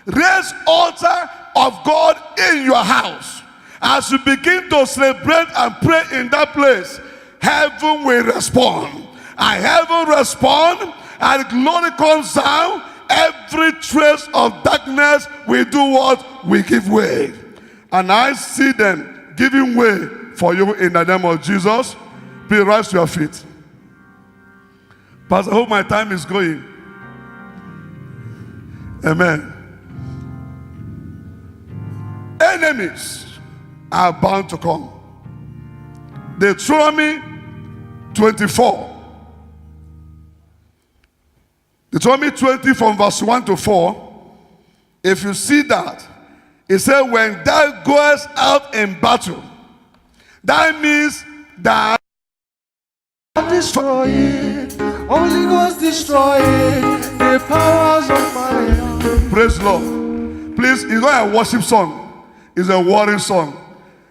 [SPEAKER 2] Raise altar of God in your house. As you begin to celebrate and pray in that place, heaven will respond. And heaven respond, and glory comes down. Every trace of darkness will do what? Will give way. And I see them giving way for you in the name of Jesus. Please rise to your feet. Pastor, I hope my time is going. Amen. Enemies are bound to come. Deuteronomy 24. Deuteronomy 20 from verse 1 to 4. If you see that, it said, when thou goest out in battle, that means that
[SPEAKER 3] Destroy it, Holy Ghost destroy it. the powers of my enemies.
[SPEAKER 2] Praise the Lord. Please, it's not a worship song. It's a warring song.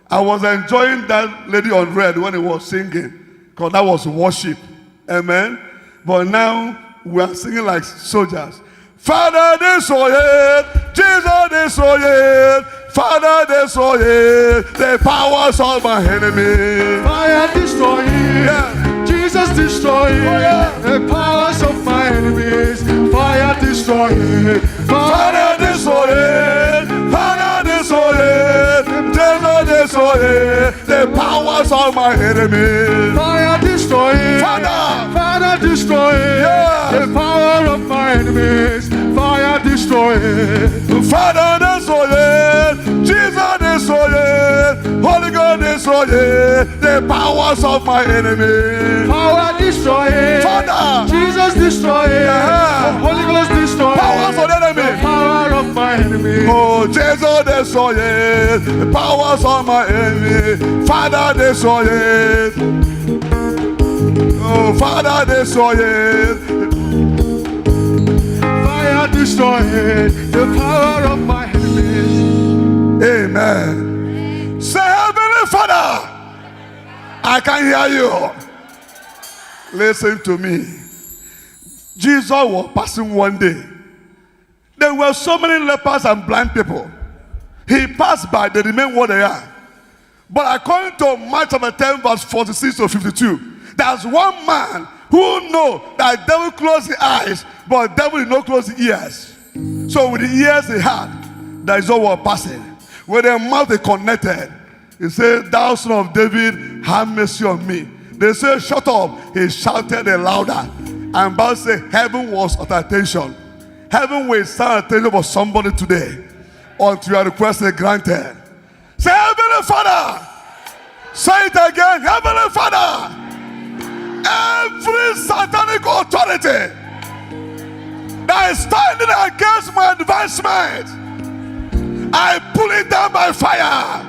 [SPEAKER 2] I was enjoying that lady on red when he was singing, because that was worship. Amen. But now we are singing like soldiers. Father, this so it. Jesus, this so it. Father, this so it. The powers of my enemy.
[SPEAKER 3] Fire destroy it.
[SPEAKER 2] Yeah.
[SPEAKER 3] Jesus destroy it.
[SPEAKER 2] yeah.
[SPEAKER 3] The powers of my enemies. Fire destroy it.
[SPEAKER 2] Father, this so it. Father, this so it. Jesus, this so it. The powers of my enemy.
[SPEAKER 3] Fire destroy it. Fire destroy it.
[SPEAKER 2] Yes.
[SPEAKER 3] The power of my enemies. Fire destroy it.
[SPEAKER 2] Father, destroy it. Jesus, destroy it. Holy God, destroy it. The powers of my enemy.
[SPEAKER 3] Power destroy it.
[SPEAKER 2] Father.
[SPEAKER 3] Jesus destroy it.
[SPEAKER 2] Yeah.
[SPEAKER 3] Holy Ghost destroy
[SPEAKER 2] Powers
[SPEAKER 3] it.
[SPEAKER 2] of the enemy.
[SPEAKER 3] The power of my enemy.
[SPEAKER 2] Oh, Jesus, destroy it. The powers of my enemy. Father, destroy it. Oh, Father, destroy it.
[SPEAKER 3] Fire destroy it. The power of my enemies.
[SPEAKER 2] Amen. Say, Heavenly Father, I can hear you. Listen to me. Jesus was passing one day. There were so many lepers and blind people. He passed by, they remain where they are. But according to Mark chapter 10, verse 46 to 52, there's one man who know that devil closed the eyes, but devil did not close the ears. So with the ears he had, there is no one passing. With their mouth they connected. He said, "Thou son of David, have mercy on me." They said, "Shut up." He shouted the louder. And Bible said heaven was at attention. Heaven will stand attention for somebody today until your request is granted. Say, Heavenly Father. Say it again. Heavenly Father. Every satanic authority that is standing against my advancement, I pull it down by fire.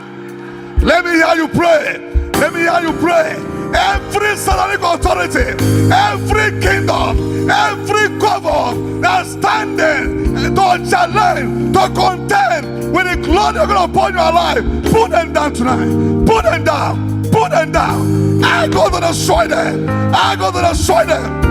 [SPEAKER 2] Let me hear you pray. Let me hear you pray. Every satanic authority, every kingdom, every cover that's standing to challenge, to contend with the glory of God upon your life, put them down tonight. Put them down. Put them down. I go to destroy them. I go to destroy them.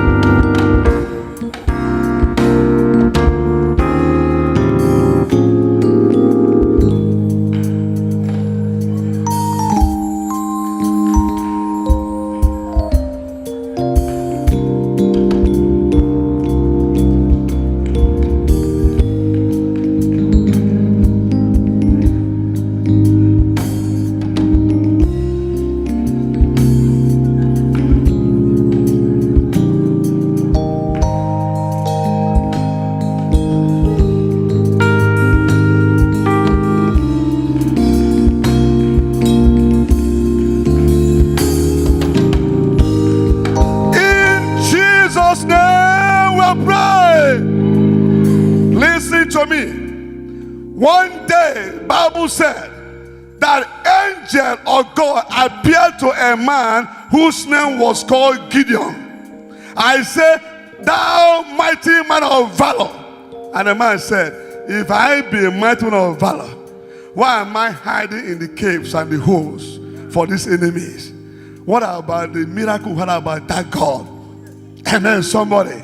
[SPEAKER 2] One day, Bible said that angel of God appeared to a man whose name was called Gideon. I said, "Thou mighty man of valor." And the man said, "If I be a mighty man of valor, why am I hiding in the caves and the holes for these enemies?" What about the miracle? What about that God? And then somebody,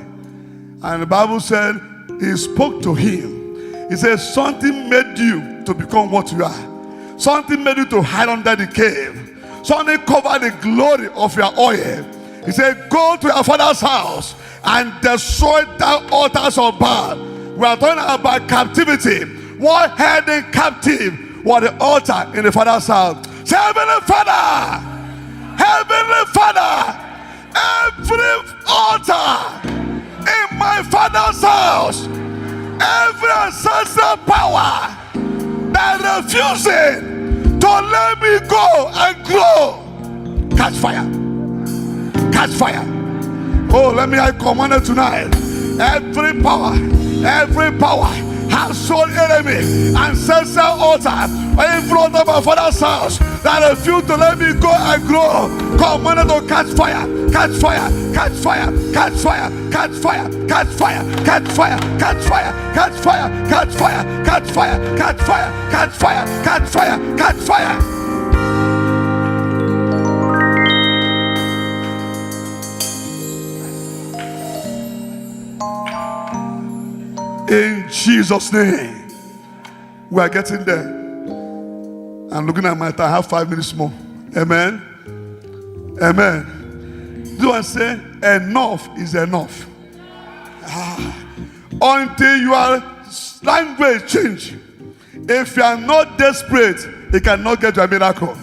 [SPEAKER 2] and the Bible said, he spoke to him. He said, "Something made you to become what you are. Something made you to hide under the cave. Something covered the glory of your oil." He said, "Go to your father's house and destroy that altars of Baal." We are talking about captivity. What held them captive was the altar in the father's house. Say, "Heavenly Father, Heavenly Father, every altar in my father's house, every ancestral power that refusing to let me go and grow, catch fire. Catch fire." Oh, let me command it tonight. Every power household enemy, ancestral altar, in front of my father's house that refuse to let me go and grow, commanded to catch fire, catch fire, catch fire, catch fire, catch fire, catch fire, catch fire, catch fire, catch fire, catch fire, catch fire, catch fire, catch fire, catch fire, catch fire. In Jesus' name. We are getting there. I'm looking at my time. I have 5 minutes more. Amen. Amen. Do I say enough is enough? Until your language change. If you are not desperate, you cannot get to a miracle.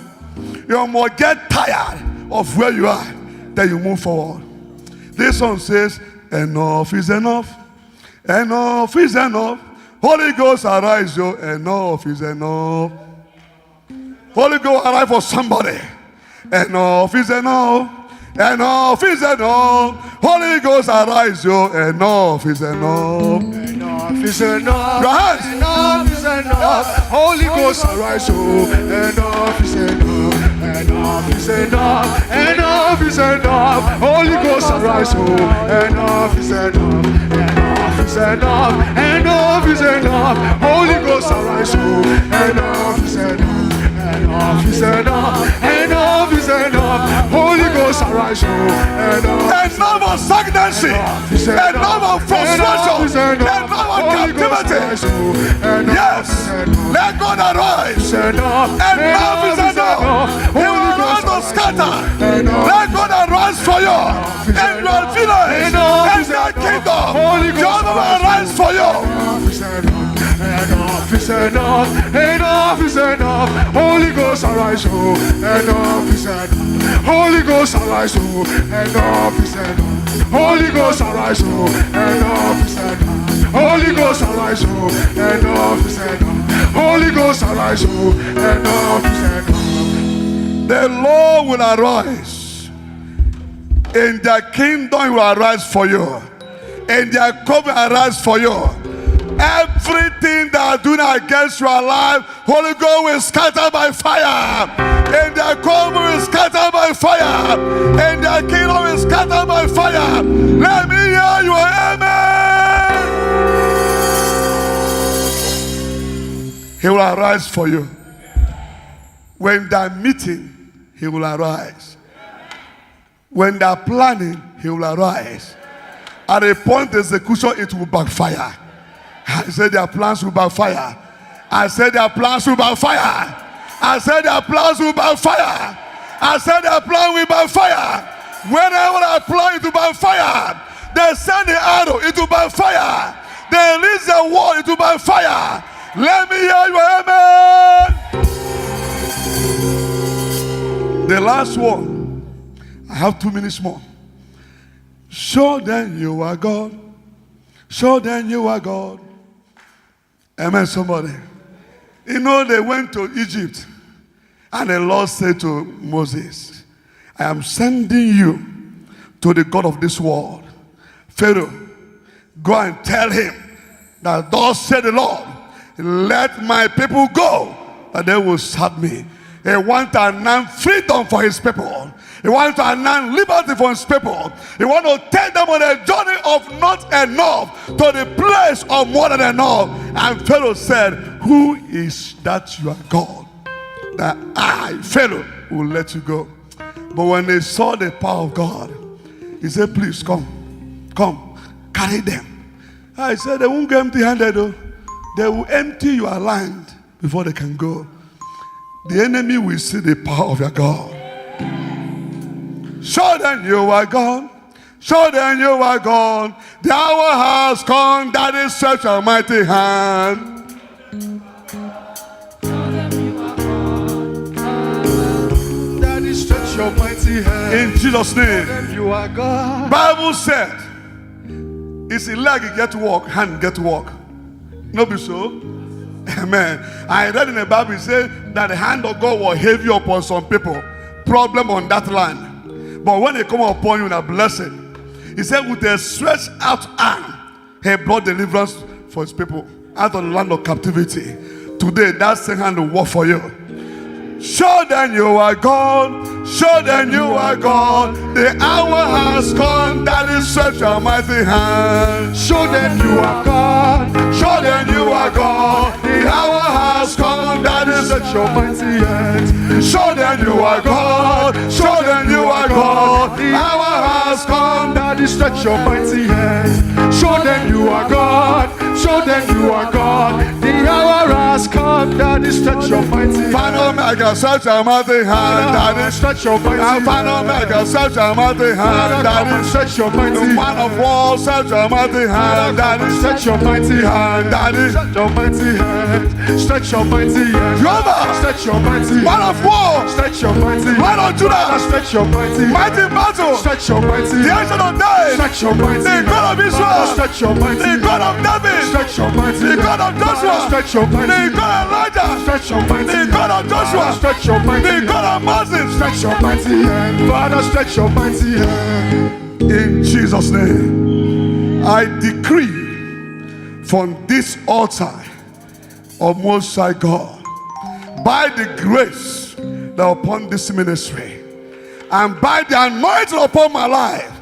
[SPEAKER 2] You must get tired of where you are, then you move forward. This one says, enough is enough. Enough is enough. Holy Ghost, arise, yo. Enough is enough. Holy Ghost, arise for somebody. Enough is enough. Enough is enough. Holy Ghost, arise, yo. Enough is enough.
[SPEAKER 3] Enough is enough.
[SPEAKER 2] Your hands.
[SPEAKER 3] Enough is enough. Holy Ghost, arise, oh. Enough is enough. Enough is enough. Enough is enough. Holy Ghost, arise, oh. Enough is enough. Enough is enough. Enough is enough. Holy Ghost, arise, oh. Enough is enough. Enough is enough. Enough is enough. Holy Ghost, arise, oh.
[SPEAKER 2] Enough of stagnancy. Enough of frustration. Enough of captivity. Yes. Let God arise. Enough is enough. He will arise to scatter. Let God arise for you. In your village. In your kingdom. God will arise for you.
[SPEAKER 3] Enough is enough. Enough is enough. Holy Ghost, arise, oh. Enough is enough. Holy Ghost, arise, oh. Enough is enough. Holy Ghost, arise, oh. Enough is enough. Holy Ghost, arise, oh. Enough is enough. Holy Ghost, arise, oh. Enough is enough.
[SPEAKER 2] The Lord will arise. In their kingdom, he will arise for you. In their covenant, arise for you. Everything that are doing against your life, Holy Ghost will scatter by fire. In their covenant, will scatter by fire. In their kingdom, will scatter by fire. Let me hear you, amen. He will arise for you. When they're meeting, he will arise. When they're planning, he will arise. At a point of execution, it will backfire. I said their plans will backfire. I said their plans will backfire. I said their plans will backfire. I said their plan will backfire. Whenever I plan, it will backfire. They send the arrow, it will backfire. They release the word, it will backfire. Let me hear you, amen. The last one. I have 2 minutes more. Show them you are God. Show them you are God. Amen, somebody. You know, they went to Egypt, and the Lord said to Moses, I am sending you to the God of this world. Pharaoh, go and tell him that thus said the Lord, let my people go, that they will serve me. He wants to announce freedom for his people. He wants to announce liberty for his people. He wants to take them on a journey of not enough to the place of more than enough. And Pharaoh said, who is that you are God? That I, Pharaoh, will let you go. But when they saw the power of God, he said, please come, carry them. I said, they won't go empty-handed though. They will empty your land before they can go. The enemy will see the power of your God. Show them you are God. Show them you are God. The hour has come that is such a mighty hand.
[SPEAKER 3] That is stretch your mighty hand.
[SPEAKER 2] In Jesus' name.
[SPEAKER 3] You are God.
[SPEAKER 2] Bible said, it's a leg get to walk, hand get to walk. No be so? Amen. I read in the Bible, it said that the hand of God was heavy upon some people. Problem on that land. But when they come upon you in a blessing, he said with a stretched out arm, he brought deliverance for his people. out of the land of captivity. Today, that same hand will work for you. Show them you are God. Show them you are God. The hour has come that is stretch your mighty hand.
[SPEAKER 3] Show them you are God.
[SPEAKER 2] Show them you are God. The hour has come that is
[SPEAKER 3] Stretch your mighty hand.
[SPEAKER 2] Show them you are God. Show them you are God. The hour has come.
[SPEAKER 3] Daddy, stretch your mighty hand. Show them you are God. Show them you are God. The hour has come. Daddy, stretch your mighty hand.
[SPEAKER 2] Final Omega, stretch your mighty hand. Daddy,
[SPEAKER 3] Stretch your mighty hand.
[SPEAKER 2] Final Omega, stretch your mighty hand. Daddy,
[SPEAKER 3] Stretch your mighty
[SPEAKER 2] the man of war, stretch your mighty hand. Daddy,
[SPEAKER 3] Stretch your mighty hand.
[SPEAKER 2] Daddy,
[SPEAKER 3] Stretch your mighty hand. Stretch your mighty hand.
[SPEAKER 2] Jehovah,
[SPEAKER 3] Stretch your mighty
[SPEAKER 2] man
[SPEAKER 3] hand.
[SPEAKER 2] of war,
[SPEAKER 3] Stretch your mighty
[SPEAKER 2] Lion of Judah,
[SPEAKER 3] Stretch your mighty hand.
[SPEAKER 2] mighty battle,
[SPEAKER 3] Stretch your mighty
[SPEAKER 2] the
[SPEAKER 3] hand.
[SPEAKER 2] ancient of days,
[SPEAKER 3] Stretch your mighty
[SPEAKER 2] the
[SPEAKER 3] hand.
[SPEAKER 2] God of Israel,
[SPEAKER 3] Stretch your mighty
[SPEAKER 2] the God of David,
[SPEAKER 3] Stretch your mighty
[SPEAKER 2] the God of Joshua,
[SPEAKER 3] Stretch your
[SPEAKER 2] the
[SPEAKER 3] mighty
[SPEAKER 2] God of Elijah,
[SPEAKER 3] Stretch your mighty
[SPEAKER 2] the God of Joshua,
[SPEAKER 3] Stretch your mighty
[SPEAKER 2] the God of Moses.
[SPEAKER 3] Stretch your mighty hand. Father, stretch your mighty hand.
[SPEAKER 2] In Jesus' name, I decree from this altar of Most High God, by the grace that upon this ministry, and by the anointing upon my life,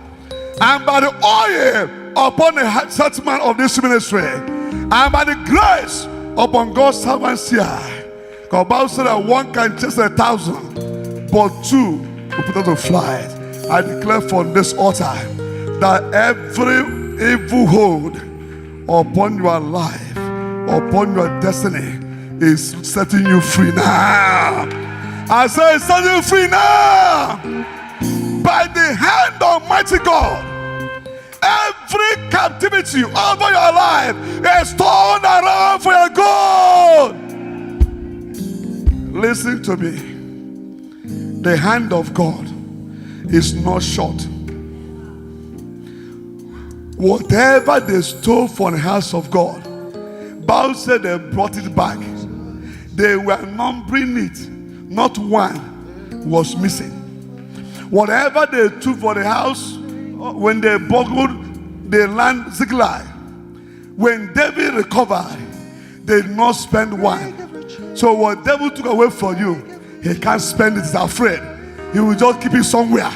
[SPEAKER 2] and by the oil upon the settlement of this ministry, and by the grace upon God's servants here. Because the Bible said that one can chase 1,000, but two will put out to flight. I declare from this altar that every evil hold upon your life, upon your destiny, is setting you free now. I say, it's setting you free now. By the hand of Almighty God, every captivity over your life is turned around for your good. Listen to me. The hand of God is not short. Whatever they stole from the house of God, Bible said they brought it back. They were numbering it. Not one was missing. Whatever they took for the house, when they burgled the land Ziklag, when David recovered, they did not spend one. So what devil took away from you, he can't spend it. He's afraid. He will just keep it somewhere.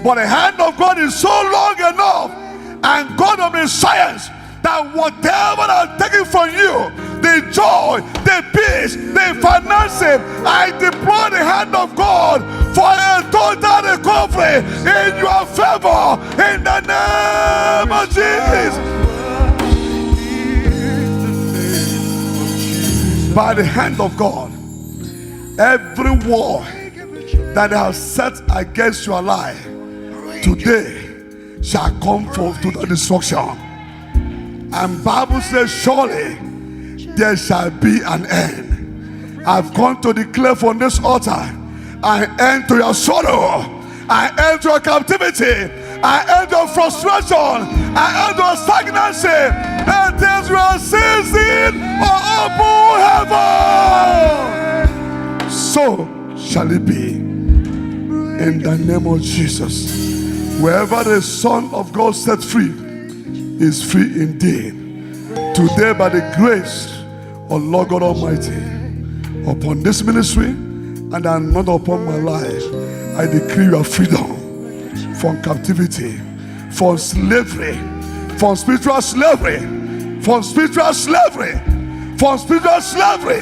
[SPEAKER 2] But the hand of God is so long enough, and God of His science, that whatever I'm taking from you, the joy, the peace, the finances, I deploy the hand of God for a total recovery in your favor in the name of Jesus. By the hand of God, every war that I have set against your life today shall come forth to the destruction. And Bible says, surely there shall be an end. I've come to declare from this altar an end to your sorrow, an end to your captivity, an end to your frustration, an end to your stagnancy, and there's your season of open heaven. So shall it be in the name of Jesus. Wherever the Son of God set free is free indeed. Today, by the grace of Lord God Almighty, upon this ministry and another upon my life, I decree your freedom from captivity, from slavery, from spiritual slavery, from spiritual slavery, from spiritual slavery.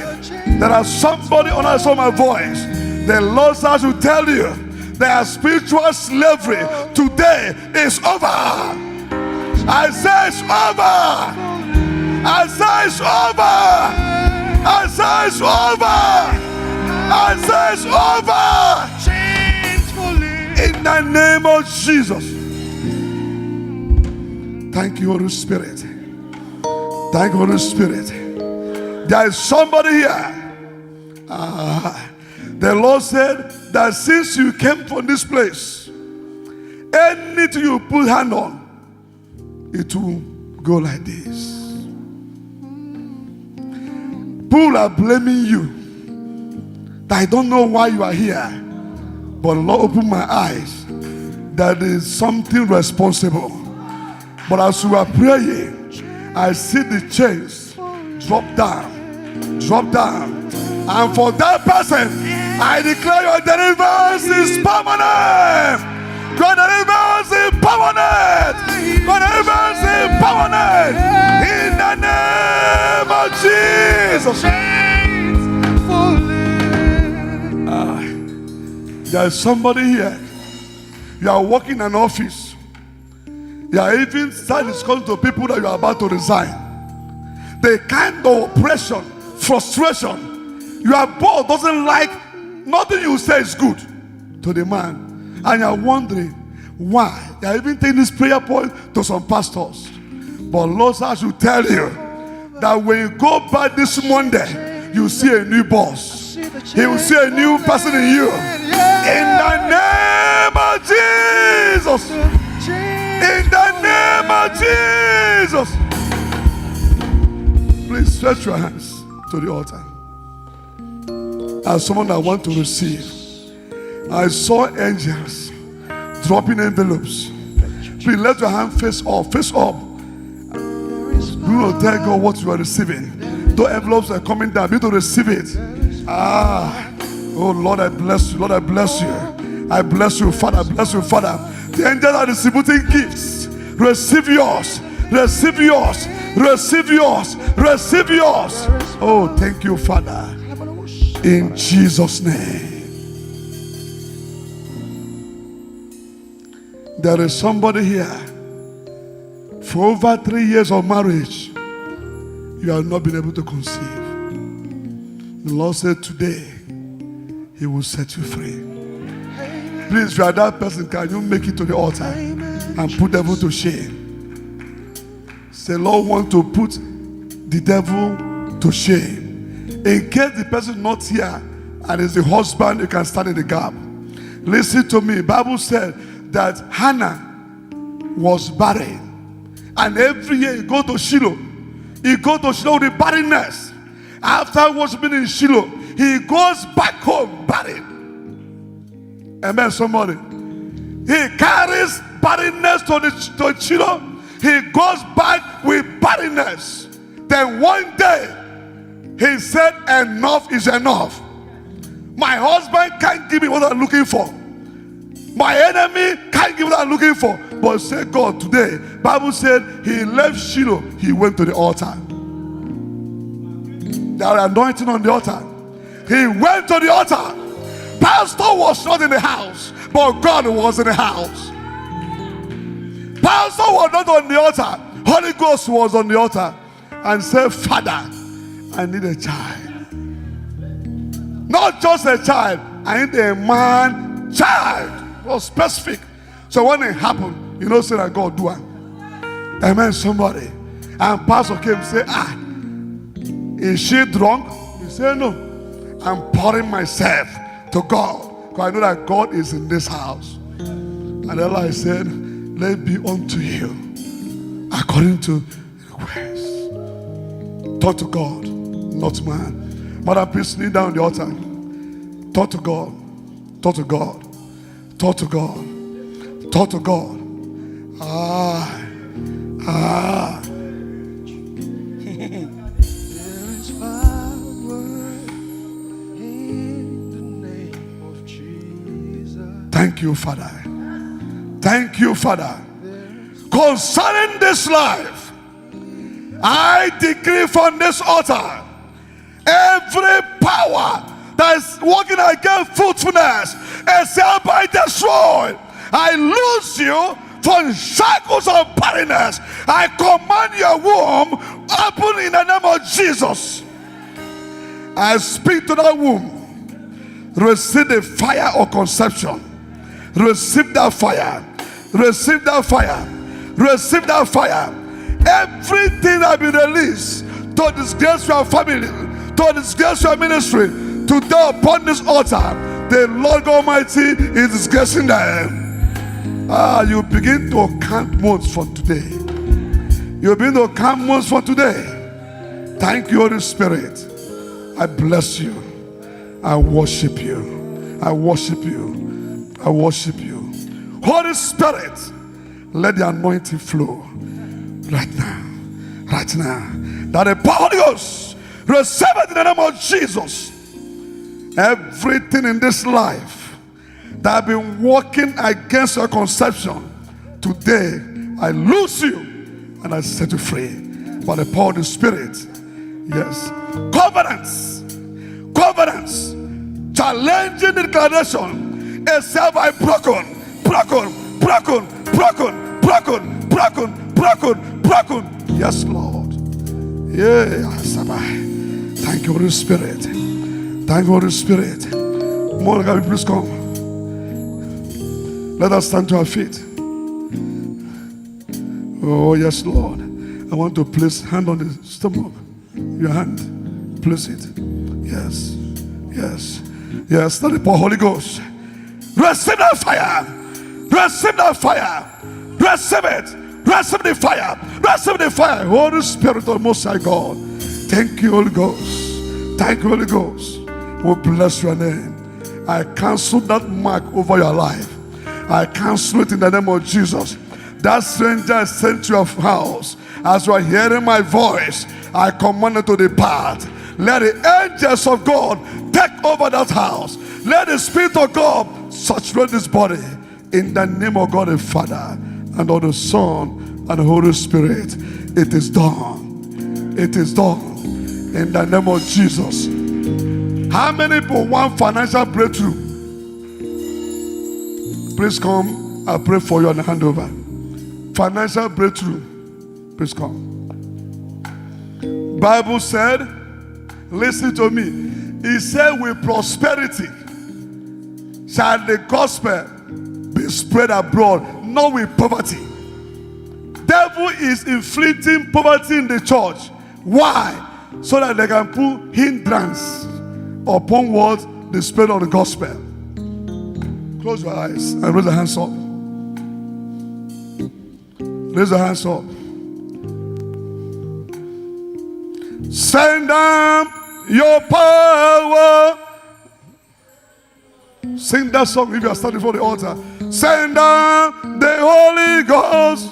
[SPEAKER 2] There are somebody on the sound of my voice. The Lord says to tell you, their spiritual slavery today is over. I say it's over. I say it's over. I say it's over. I say it's over. In the name of Jesus. Thank you, Holy Spirit. Thank you, Holy Spirit. There is somebody here. The Lord said that since you came from this place, anything you put hand on, it will go like this. People are blaming you. That I don't know why you are here. But the Lord opened my eyes that there is something responsible. But as you are praying, I see the chains drop down. Drop down. And for that person, I declare your deliverance is permanent. Your deliverance is permanent. Your deliverance is permanent. In the name of Jesus. There is somebody here. You are working in an office. You are even starting to discuss to people that you are about to resign. The kind of oppression, frustration, your boss doesn't like, nothing you say is good to the man. And you are wondering why. You are even taking this prayer point to some pastors. But Lord, I should tell you that when you go back this Monday, you see a new boss. He will see a new person in you. In the name of Jesus. In the name of Jesus. Please stretch your hands to the altar. As someone that want to receive, I saw angels dropping envelopes. Please let your hand face up. Face up. Do not tell God what you are receiving. Those envelopes are coming down. Be to receive it. Oh Lord, I bless you. Lord, I bless you. I bless you, Father. I bless you, Father. The angels are distributing gifts. Receive yours. Receive yours. Receive yours. Receive yours. Oh, thank you, Father. In Jesus' name. There is somebody here. For over 3 years of marriage, you have not been able to conceive. The Lord said today, He will set you free. Please, if you are that person, can you make it to the altar and put the devil to shame? Say, Lord, want to put the devil to shame. In case the person is not here and is the husband, you can stand in the gap. Listen to me. Bible said that Hannah was barren. And every year he go to Shiloh. He go to Shiloh with barrenness. After worshiping in Shiloh, he goes back home barren. Amen, somebody. He carries barrenness to Shiloh. He goes back with barrenness. Then one day, he said, enough is enough. My husband can't give me what I'm looking for. My enemy can't give me what I'm looking for. But say, God, today, Bible said he left Shiloh. He went to the altar. There are anointing on the altar. He went to the altar. Pastor was not in the house, but God was in the house. Pastor was not on the altar. Holy Ghost was on the altar and said, Father, I need a child. Not just a child, I need a man child. It was specific. So when it happened, you know, say that God do it. Amen, somebody. And Pastor came and said, is she drunk? He said, no. I'm pouring myself to God, because I know that God is in this house. And Eli said, let it be unto you according to the request. Talk to God, not man. Mother, please kneel down on the altar. Talk to God. Talk to God. Talk to God. Talk to God. Thank you, Father. Thank you, Father. Concerning this life, I decree from this altar, every power that is working against fruitfulness is hereby destroyed. I loose you from shackles of barrenness. I command your womb open in the name of Jesus. I speak to that womb. Receive the fire of conception. Receive that fire. Receive that fire. Receive that fire. Everything that be released to disgrace your family, to disgrace your ministry, to die upon this altar, the Lord Almighty is disgracing them. You begin to count months from today. You begin to count months from today. Thank you, Holy Spirit. I bless you. I worship you. I worship you. I worship you. Holy Spirit, let the anointing flow right now. Right now. that the Holy Ghost receive it in the name of Jesus. Everything in this life that have been working against your conception, today I loose you and I set you free by the power of the Spirit. Yes. Covenants, challenging declaration is hereby broken. Yes, Lord. Yes, thank you, Holy Spirit. Thank you, Holy Spirit. Monica, please come. Let us stand to our feet. Oh, yes, Lord. I want to place hand on the stomach. Your hand. Place it. Yes. Yes. Yes. Let the power Holy Ghost. Receive that fire. Receive that fire. Receive it. Receive the fire. Receive the fire. Holy Spirit of Most High God. Thank you, Holy Ghost. Thank you, Holy Ghost. We bless your name. I cancel that mark over your life. I cancel it in the name of Jesus. That stranger is sent to your house. As you are hearing my voice, I command it to depart. Let the angels of God take over that house. Let the Spirit of God saturate this body. In the name of God the Father, and of the Son, and the Holy Spirit. It is done. It is done. In the name of Jesus. How many people want financial breakthrough? Please come. I'll pray for you and hand over. Financial breakthrough. Please come. Bible said, listen to me. He said, with prosperity shall the gospel be spread abroad, not with poverty. Devil is inflicting poverty in the church. Why? So that they can put hindrance upon what? The spread of the gospel. Close your eyes and raise your hands up. Raise your hands up. Send down your power. Sing that song if you are standing before the altar. Send down the Holy Ghost.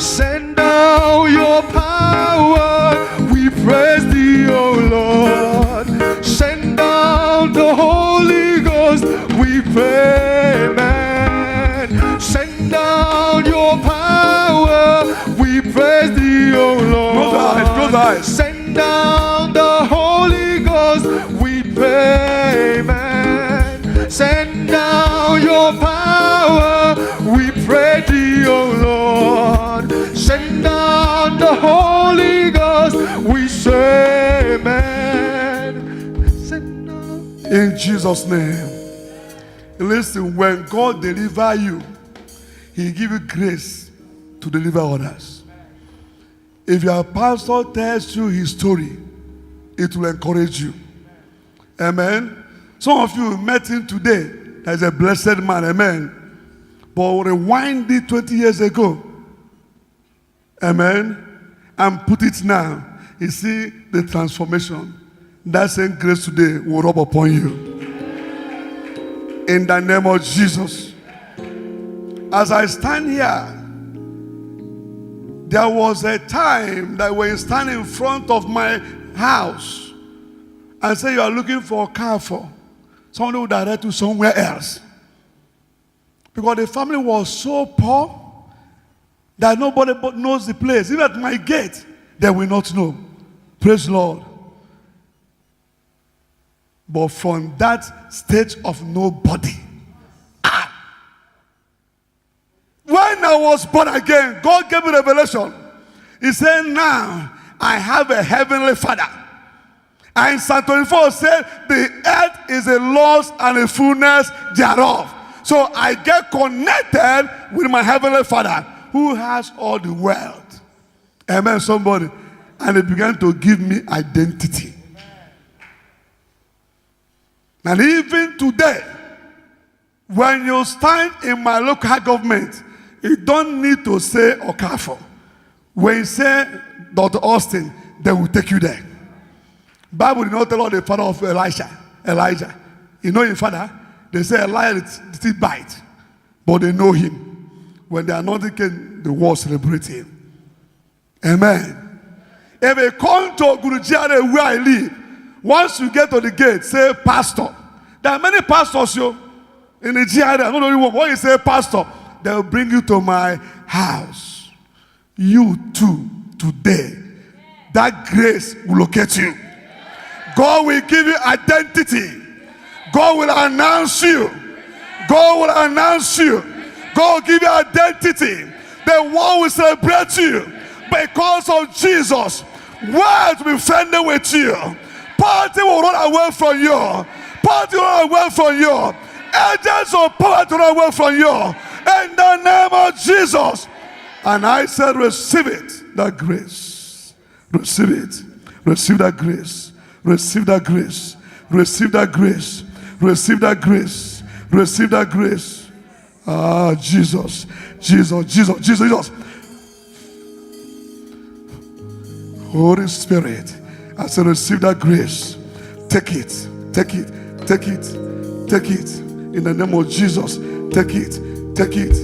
[SPEAKER 3] Send down your power. We praise thee, O Lord. Send down the Holy Ghost. We pray, amen. Send down your power. We praise thee, O Lord.
[SPEAKER 2] Close the eyes.
[SPEAKER 3] Send down the Holy Ghost. We pray, amen. Send down your power. We pray thee, O Lord. Send down the Holy Ghost. We say, amen. Send down.
[SPEAKER 2] In Jesus' name. Listen, when God delivers you, He give you grace to deliver others. If your pastor tells you his story, it will encourage you. Amen. Some of you met him today as a blessed man. Amen. But rewind it 20 years ago. Amen. And put it now. You see the transformation. That same grace today will rub upon you. In the name of Jesus. As I stand here, there was a time that when you stand in front of my house and say you are looking for a car for, someone will direct you somewhere else. Because the family was so poor that nobody knows the place. Even at my gate, they will not know. Praise the Lord. But from that state of nobody, when I was born again, God gave me revelation. He said, now I have a heavenly Father. And Psalm 24 said, the earth is a loss and a fullness thereof. So I get connected with my heavenly Father who has all the wealth. Amen, somebody. And He began to give me identity. And even today, when you stand in my local government, you don't need to say Okafor. When you say Dr. Austin, they will take you there. Bible did not tell all the father of Elijah. You know his father? They say Elijah did bite, but they know him. When the anointing came, the world celebrated him. Amen. If you come to Gurujiare where I live, once you get to the gate, say pastor. There are many pastors in the GRA. I don't know when you say pastor, they will bring you to my house. You too, today, that grace will locate you. God will give you identity. God will announce you. God will announce you. God will give you identity. The one will celebrate you because of Jesus. World will be friendly with you. Poverty will run away from you. Poverty will run away from you. Agents of poverty will run away from you. In the name of Jesus. And I said, receive it, that grace. Receive it. Receive that grace. Receive that grace. Receive that grace. Receive that grace. Receive that grace. Ah, Jesus. Jesus, Jesus, Jesus, Jesus. Holy Spirit, I said, receive that grace. Take it. Take it. Take it. Take it. In the name of Jesus. Take it. Take it.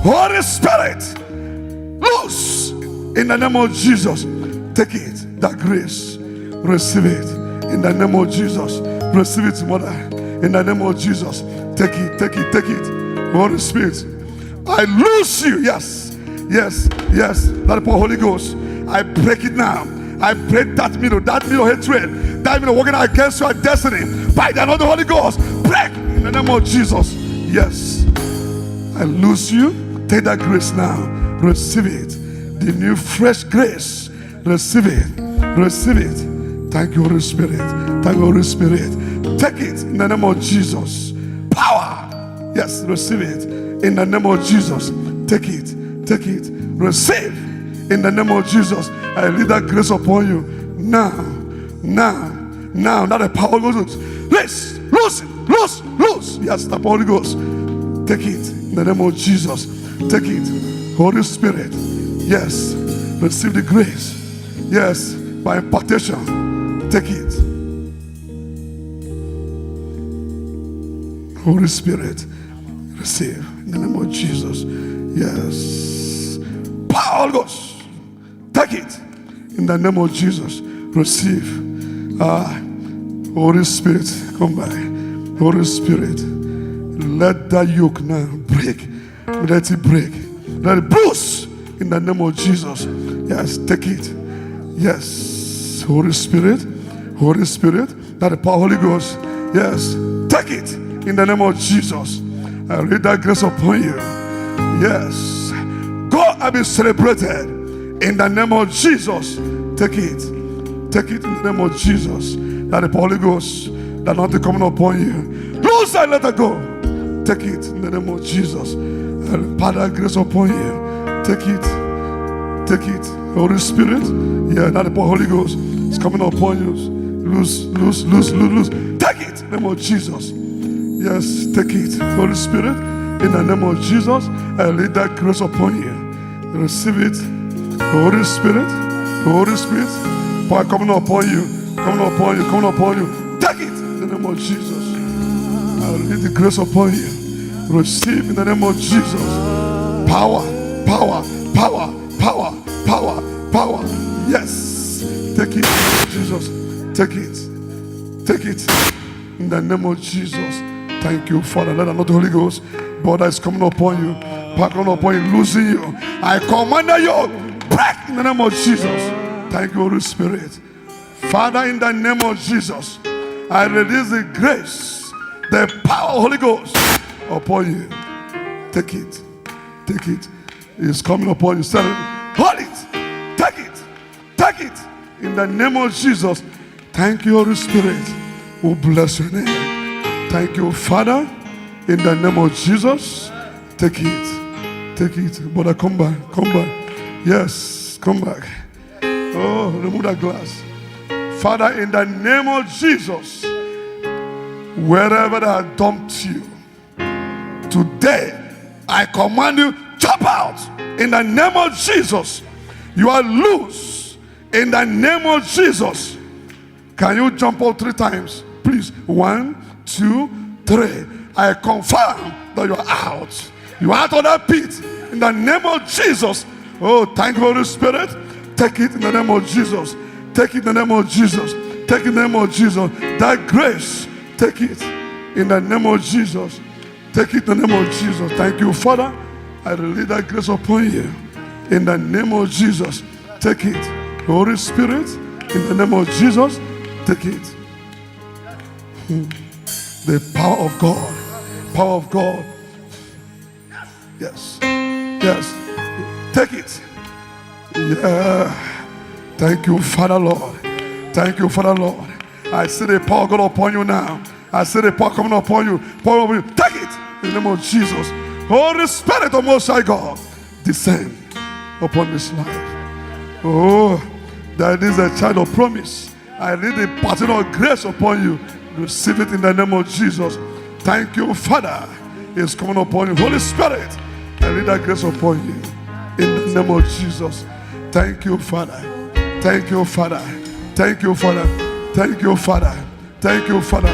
[SPEAKER 2] Holy Spirit, loose. In the name of Jesus. Take it. That grace. Receive it. In the name of Jesus. Receive it, mother. In the name of Jesus. Take it. Take it. Take it. Holy Spirit, I loose you. Yes. Yes. Yes. That poor Holy Ghost. I break it now. I break that middle hatred, that middle working against your destiny. By the Lord, the Holy Ghost, break in the name of Jesus. Yes. I loose you. Take that grace now. Receive it. The new fresh grace. Receive it. Receive it. Thank you, Holy Spirit. Thank you, Holy Spirit. Take it in the name of Jesus. Power. Yes, receive it. In the name of Jesus. Take it. Take it. Receive. In the name of Jesus, I leave that grace upon you. Now, that the power goes. Loose. Yes, the Holy Ghost. Take it. In the name of Jesus. Take it. Holy Spirit. Yes. Receive the grace. Yes. By impartation. Take it. Holy Spirit. Receive. In the name of Jesus. Yes. Power, Holy Ghost. Take it in the name of Jesus. Receive. Holy Spirit, come by. Holy Spirit, let that yoke now break. Let it break. Let it bruise in the name of Jesus. Yes, take it. Yes, Holy Spirit, that the power of Holy Ghost. Yes, take it in the name of Jesus. I read that grace upon you. Yes, God have been celebrated. In the name of Jesus, take it. Take it in the name of Jesus. That the Holy Ghost, that nothing coming upon you. Lose and let it go. Take it in the name of Jesus. And pour that grace upon you. Take it. Take it. Holy Spirit, yeah, that the Holy Ghost is coming upon you. Loose. Take it in the name of Jesus. Yes, take it. Holy Spirit, in the name of Jesus, I lay that grace upon you. Receive it. Holy Spirit, power coming upon you. Take it in the name of Jesus. I release the grace upon you. Receive in the name of Jesus. Power. Yes. Take it, Jesus. Take it in the name of Jesus. Thank you, Father. Let another Holy Ghost, Brother, is coming upon you. Power coming upon you, losing you. I command you. Break in the name of Jesus. Thank you, Holy Spirit. Father, in the name of Jesus, I release the grace, the power of Holy Ghost upon you. Take it. Take it. It's coming upon you. Hold it. Take it. Take it. In the name of Jesus. Thank you, Holy Spirit. We bless your name. Thank you, Father. In the name of Jesus. Take it. Take it. Brother, come back. Yes, come back. Oh, remove that glass. Father, in the name of Jesus, wherever I dumped you, today I command you, jump out. In the name of Jesus, you are loose. In the name of Jesus. Can you jump out 3 times? Please. 1, 2, 3. I confirm that you are out. You are out of that pit. In the name of Jesus. Oh, thank you, Holy Spirit. Take it in the name of Jesus. Take it in the name of Jesus. Take it in the name of Jesus. That grace, take it in the name of Jesus. Take it in the name of Jesus. Thank you, Father. I release that grace upon you. In the name of Jesus. Take it. Holy Spirit, in the name of Jesus, take it. The power of God. Power of God. Yes. Yes. Take it. Yeah. Thank you, Father Lord. Thank you, Father Lord. I see the power of God upon you now. I see the power coming upon you. Power upon you. Take it in the name of Jesus. Holy Spirit of Most High God, descend upon this life. Oh, that is a child of promise. I need a pattern of grace upon you. Receive it in the name of Jesus. Thank you, Father. It's coming upon you. Holy Spirit, I need that grace upon you. In the name of Jesus. Thank you, Father. Thank you, Father. Thank you, Father. Thank you, Father. Thank you, Father.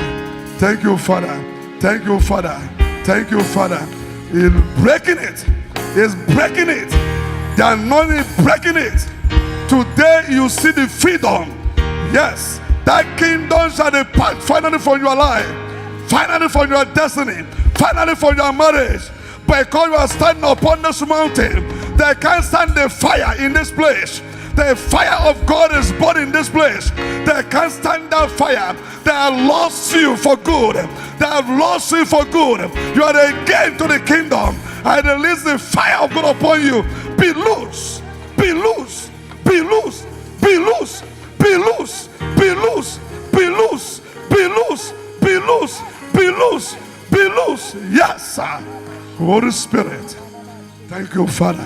[SPEAKER 2] Thank you, Father. Thank you, Father. Thank you, Father. He's breaking it. He's breaking it. The anointing is breaking it. Today you see the freedom. Yes. That kingdom shall depart finally from your life. Finally from your destiny. Finally from your marriage. Because you are standing upon this mountain, they can't stand the fire in this place. The fire of God is burning in this place. They can't stand that fire. They have lost you for good. They have lost you for good. You are again to the kingdom. I release the fire of God upon you. Be loose. Be loose. Be loose. Be loose. Be loose. Be loose. Be loose. Be loose. Be loose. Be loose. Be loose. Yes, sir. Holy Spirit. Thank you, Father.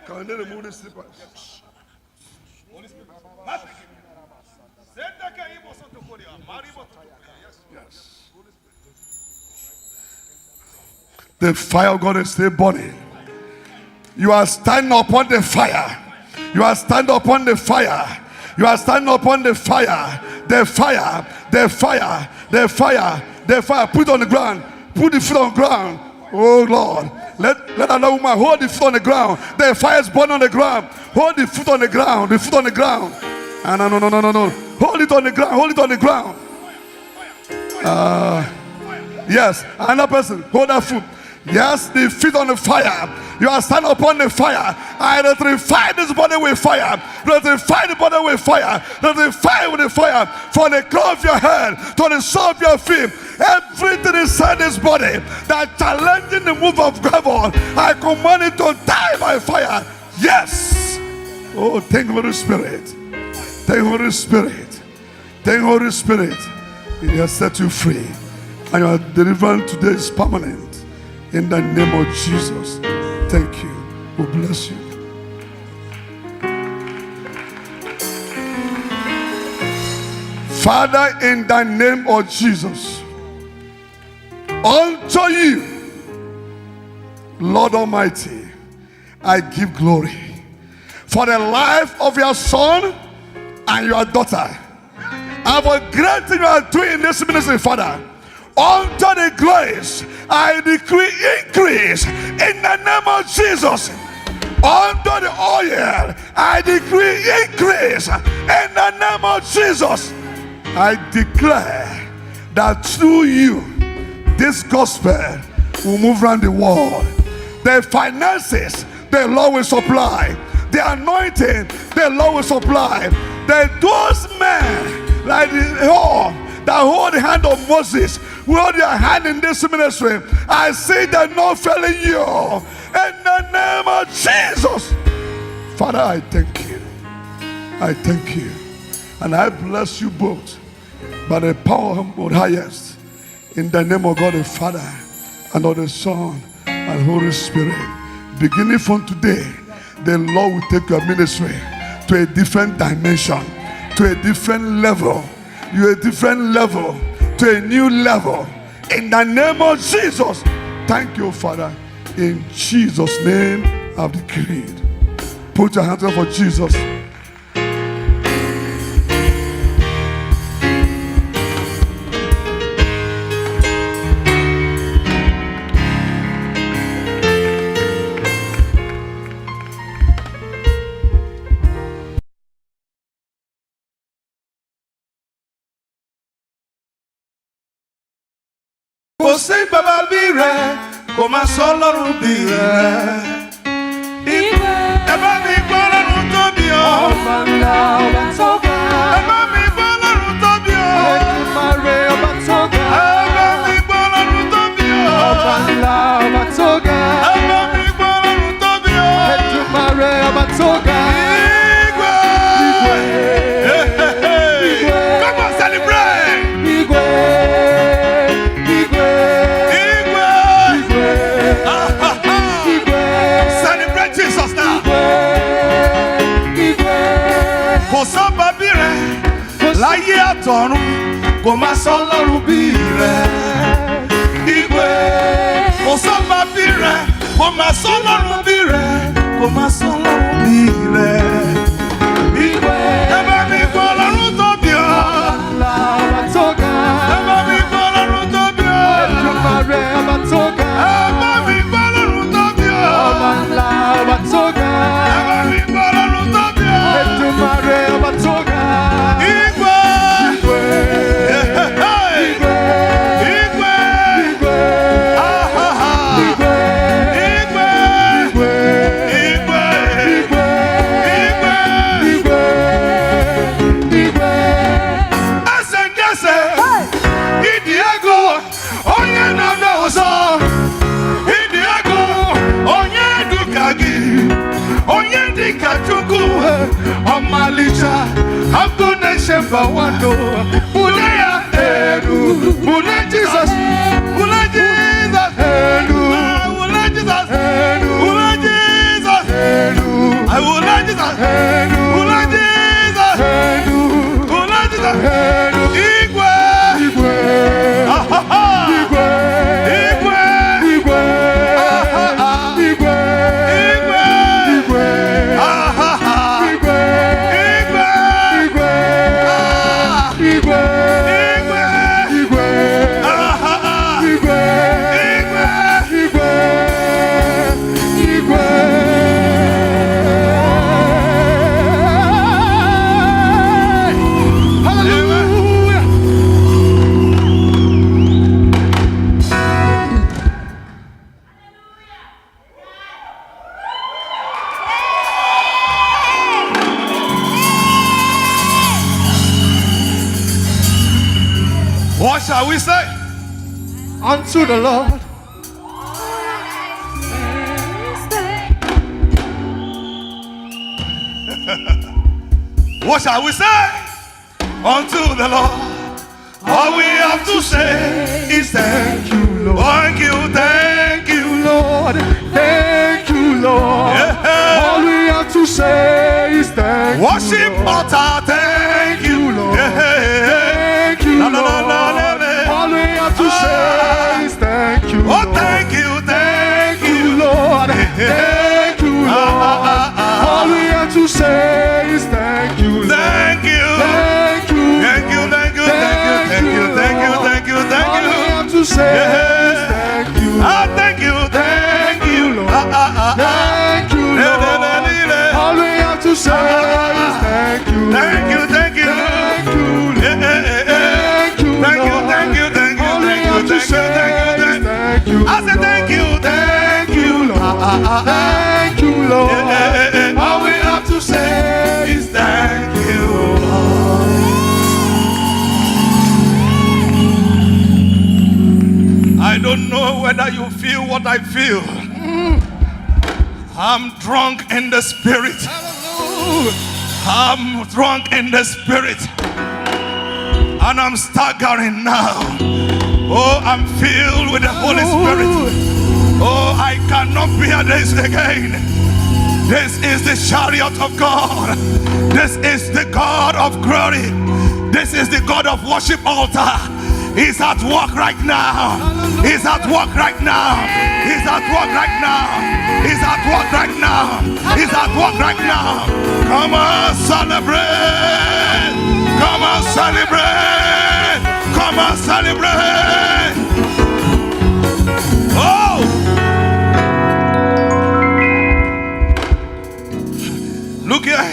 [SPEAKER 2] Can they remove the slippers? Yes. The fire of God is still burning. You are standing upon the fire. You are standing upon the fire. You are standing upon the fire. The fire. The fire. The fire. The fire. Put it on the ground. Put the foot on the ground. Oh Lord. Let another woman hold the foot on the ground. The fire is burning on the ground. Hold the foot on the ground. The foot on the ground. No. Hold it on the ground. Hold it on the ground. Yes. Another person. Hold that foot. Yes, the feet on the fire. You are standing upon the fire. I electrify this body with fire. Electrify the body with fire. Electrify with the fire. From the crown of your head to the sole of your feet. Everything inside this body that challenging the move of God, I command it to die by fire. Yes. Oh, thank you, Holy Spirit. Thank you, Holy Spirit. Thank you, Holy Spirit. He has set you free. And your deliverance today is permanent. In the name of Jesus. Thank you. We bless you. Father, in the name of Jesus, unto you, Lord Almighty, I give glory for the life of your son and your daughter. And for great thing you are doing in this ministry, Father. Unto the grace, I decree increase in the name of Jesus. Unto the oil, I decree increase in the name of Jesus. I declare that through you, this gospel will move around the world. The finances, the Lord will supply. The anointing, the Lord will supply. Those men like that hold the hand of Moses, will hold your hand in this ministry. I see them not failing you. In the name of Jesus. Father, I thank you. I thank you. And I bless you both by the power of the highest. In the name of God the Father, and of the Son, and Holy Spirit. Beginning from today, the Lord will take your ministry to a different dimension, to a different level. You're a different level, to a new level. In the name of Jesus. Thank you, Father. In Jesus' name I've decreed. Put your hands up for Jesus.
[SPEAKER 1] Kò sí bàbá bí rẹ̀, kò má sọ Ọlọ́run bí rẹ̀. Ẹ bá mi gbọ́ Ọlọ́run tóbi o.
[SPEAKER 3] Ọba ńlá, ọba tó ga.
[SPEAKER 1] Ẹ bá mi gbọ́ Ọlọ́run tóbi o.
[SPEAKER 3] Èdùmàrè, ọba tó ga.
[SPEAKER 1] Ẹ bá mi gbọ́ Ọlọ́run tóbi o.
[SPEAKER 3] Ọba ńlá, ọba tó ga.
[SPEAKER 1] Ẹ bá mi gbọ́ Ọlọ́run tóbi o.
[SPEAKER 3] Èdùmàrè, ọba tó ga.
[SPEAKER 1] Igwe. Hey, hey, hey. Come on, celebrate.
[SPEAKER 3] Igwe. Igwe.
[SPEAKER 1] Igwe.
[SPEAKER 3] Igwe.
[SPEAKER 1] Ah, ah, ah.
[SPEAKER 3] Igwe.
[SPEAKER 1] Celebrate Jesus now.
[SPEAKER 3] Igwe.
[SPEAKER 1] Kò sọ́ba bí rẹ̀ láyé àtọ̀run, kò má sọ Ọlọ́run bí rẹ̀. Igwe. Kò sọ́ba bí rẹ̀, kò má sọ Ọlọ́run bí rẹ̀, kò má sọ Ọlọ́run bí rẹ̀. Igwe. Ẹ bá mi gbọ́ Ọlọ́run tóbi o.
[SPEAKER 3] Ọba ọba tó ga.
[SPEAKER 1] Ẹ bá mi gbọ́ Ọlọ́run tóbi o.
[SPEAKER 3] Èdùmàrè, ọba tó ga.
[SPEAKER 1] Ẹ bá mi gbọ́ Ọlọ́run tóbi o.
[SPEAKER 3] Ọba ńlá, ọba tó ga.
[SPEAKER 1] Ẹ bá mi gbọ́ Ọlọ́run tóbi o.
[SPEAKER 3] Èdùmàrè, ọba tó ga.
[SPEAKER 1] Igwe.
[SPEAKER 3] Igwe.
[SPEAKER 1] Hey, hey, hey.
[SPEAKER 3] Igwe.
[SPEAKER 1] Igwe.
[SPEAKER 3] Igwe.
[SPEAKER 1] Ah, ah, ah.
[SPEAKER 3] Igwe.
[SPEAKER 1] Igwe.
[SPEAKER 3] Igwe.
[SPEAKER 1] Igwe.
[SPEAKER 3] Igwe.
[SPEAKER 1] Igwe.
[SPEAKER 3] Igwe. Igwe.
[SPEAKER 1] Ese nkese. Idi ego. Onye na-eme ọzọ. Idi ego. Onye dịka gị. Onye dịka Chukwu. Ọmalịcha. Abụ na-eche mba wado. Bule ya elu. Bule Jesus. Bule Jesus.
[SPEAKER 3] Elu.
[SPEAKER 1] Bule Jesus.
[SPEAKER 3] Elu.
[SPEAKER 1] Bule Jesus.
[SPEAKER 3] Elu.
[SPEAKER 1] I will let Jesus.
[SPEAKER 3] Elu.
[SPEAKER 1] Bule Jesus.
[SPEAKER 3] Elu.
[SPEAKER 1] Bule Jesus.
[SPEAKER 3] Elu.
[SPEAKER 1] Igwe.
[SPEAKER 3] Igwe.
[SPEAKER 1] Ah, ah, ah.
[SPEAKER 3] Igwe.
[SPEAKER 1] Igwe.
[SPEAKER 3] Igwe.
[SPEAKER 1] Ah, ah, ah.
[SPEAKER 3] Igwe.
[SPEAKER 1] Igwe.
[SPEAKER 3] Igwe.
[SPEAKER 1] Ah, ah, ah.
[SPEAKER 3] Igwe.
[SPEAKER 1] Igwe.
[SPEAKER 3] Igwe.
[SPEAKER 1] Ah.
[SPEAKER 3] Igwe.
[SPEAKER 1] Igwe.
[SPEAKER 3] Igwe.
[SPEAKER 1] Ah, ah, ah.
[SPEAKER 3] Igwe.
[SPEAKER 1] Igwe.
[SPEAKER 3] Igwe. Igwe. Hallelujah.
[SPEAKER 1] What shall we say?
[SPEAKER 3] Unto the Lord.
[SPEAKER 1] What shall we say unto the Lord? All we have to say is thank you, Lord. Thank you, thank you,
[SPEAKER 3] Lord, thank you, Lord.
[SPEAKER 1] Yeah.
[SPEAKER 3] All we have to say is thank
[SPEAKER 1] Worship
[SPEAKER 3] you, Lord.
[SPEAKER 1] altar, thank you,
[SPEAKER 3] Lord.
[SPEAKER 1] Yeah.
[SPEAKER 3] Thank you,
[SPEAKER 1] La, la,
[SPEAKER 3] Lord.
[SPEAKER 1] la, la, la, la.
[SPEAKER 3] All we have to say is thank you,
[SPEAKER 1] Oh,
[SPEAKER 3] Lord.
[SPEAKER 1] thank you,
[SPEAKER 3] Thank
[SPEAKER 1] thank
[SPEAKER 3] you,
[SPEAKER 1] you.
[SPEAKER 3] Lord. Thank you, Lord. All we have to say is thank you, Lord.
[SPEAKER 1] Thank you.
[SPEAKER 3] Thank you.
[SPEAKER 1] Thank you, thank you, thank you, thank you, thank you, thank you, thank
[SPEAKER 3] All we
[SPEAKER 1] you.
[SPEAKER 3] have to say is
[SPEAKER 1] Yeah.
[SPEAKER 3] thank you.
[SPEAKER 1] Ah, thank you, thank you,
[SPEAKER 3] Lord.
[SPEAKER 1] Lord.
[SPEAKER 3] Thank you,
[SPEAKER 1] La, la, la,
[SPEAKER 3] Lord.
[SPEAKER 1] la, la.
[SPEAKER 3] All we have to say is thank you.
[SPEAKER 1] Thank you, thank you.
[SPEAKER 3] Thank you,
[SPEAKER 1] Yeah, yeah, yeah, yeah.
[SPEAKER 3] Thank you,
[SPEAKER 1] Thank you,
[SPEAKER 3] Lord.
[SPEAKER 1] thank you, thank you,
[SPEAKER 3] All we
[SPEAKER 1] thank you,
[SPEAKER 3] have to
[SPEAKER 1] thank you,
[SPEAKER 3] say
[SPEAKER 1] thank you,
[SPEAKER 3] is
[SPEAKER 1] thank you.
[SPEAKER 3] thank you.
[SPEAKER 1] I said thank you, thank you, Lord.
[SPEAKER 3] Thank you, Lord.
[SPEAKER 1] Yeah.
[SPEAKER 3] All we have to say is
[SPEAKER 1] Is thank you. I don't know whether you feel what I feel. I'm drunk in the spirit. I'm drunk in the spirit. And I'm staggering now. Oh, I'm filled with the Holy Spirit. Oh, I cannot bear this again. This is the chariot of God. This is the God of glory. This is the God of worship altar. He's at work right now. He's at work right now. He's at work right now. He's at work right now. He's at work right now. Come on, celebrate. Come on, celebrate. Come on, celebrate. Oh! Look here.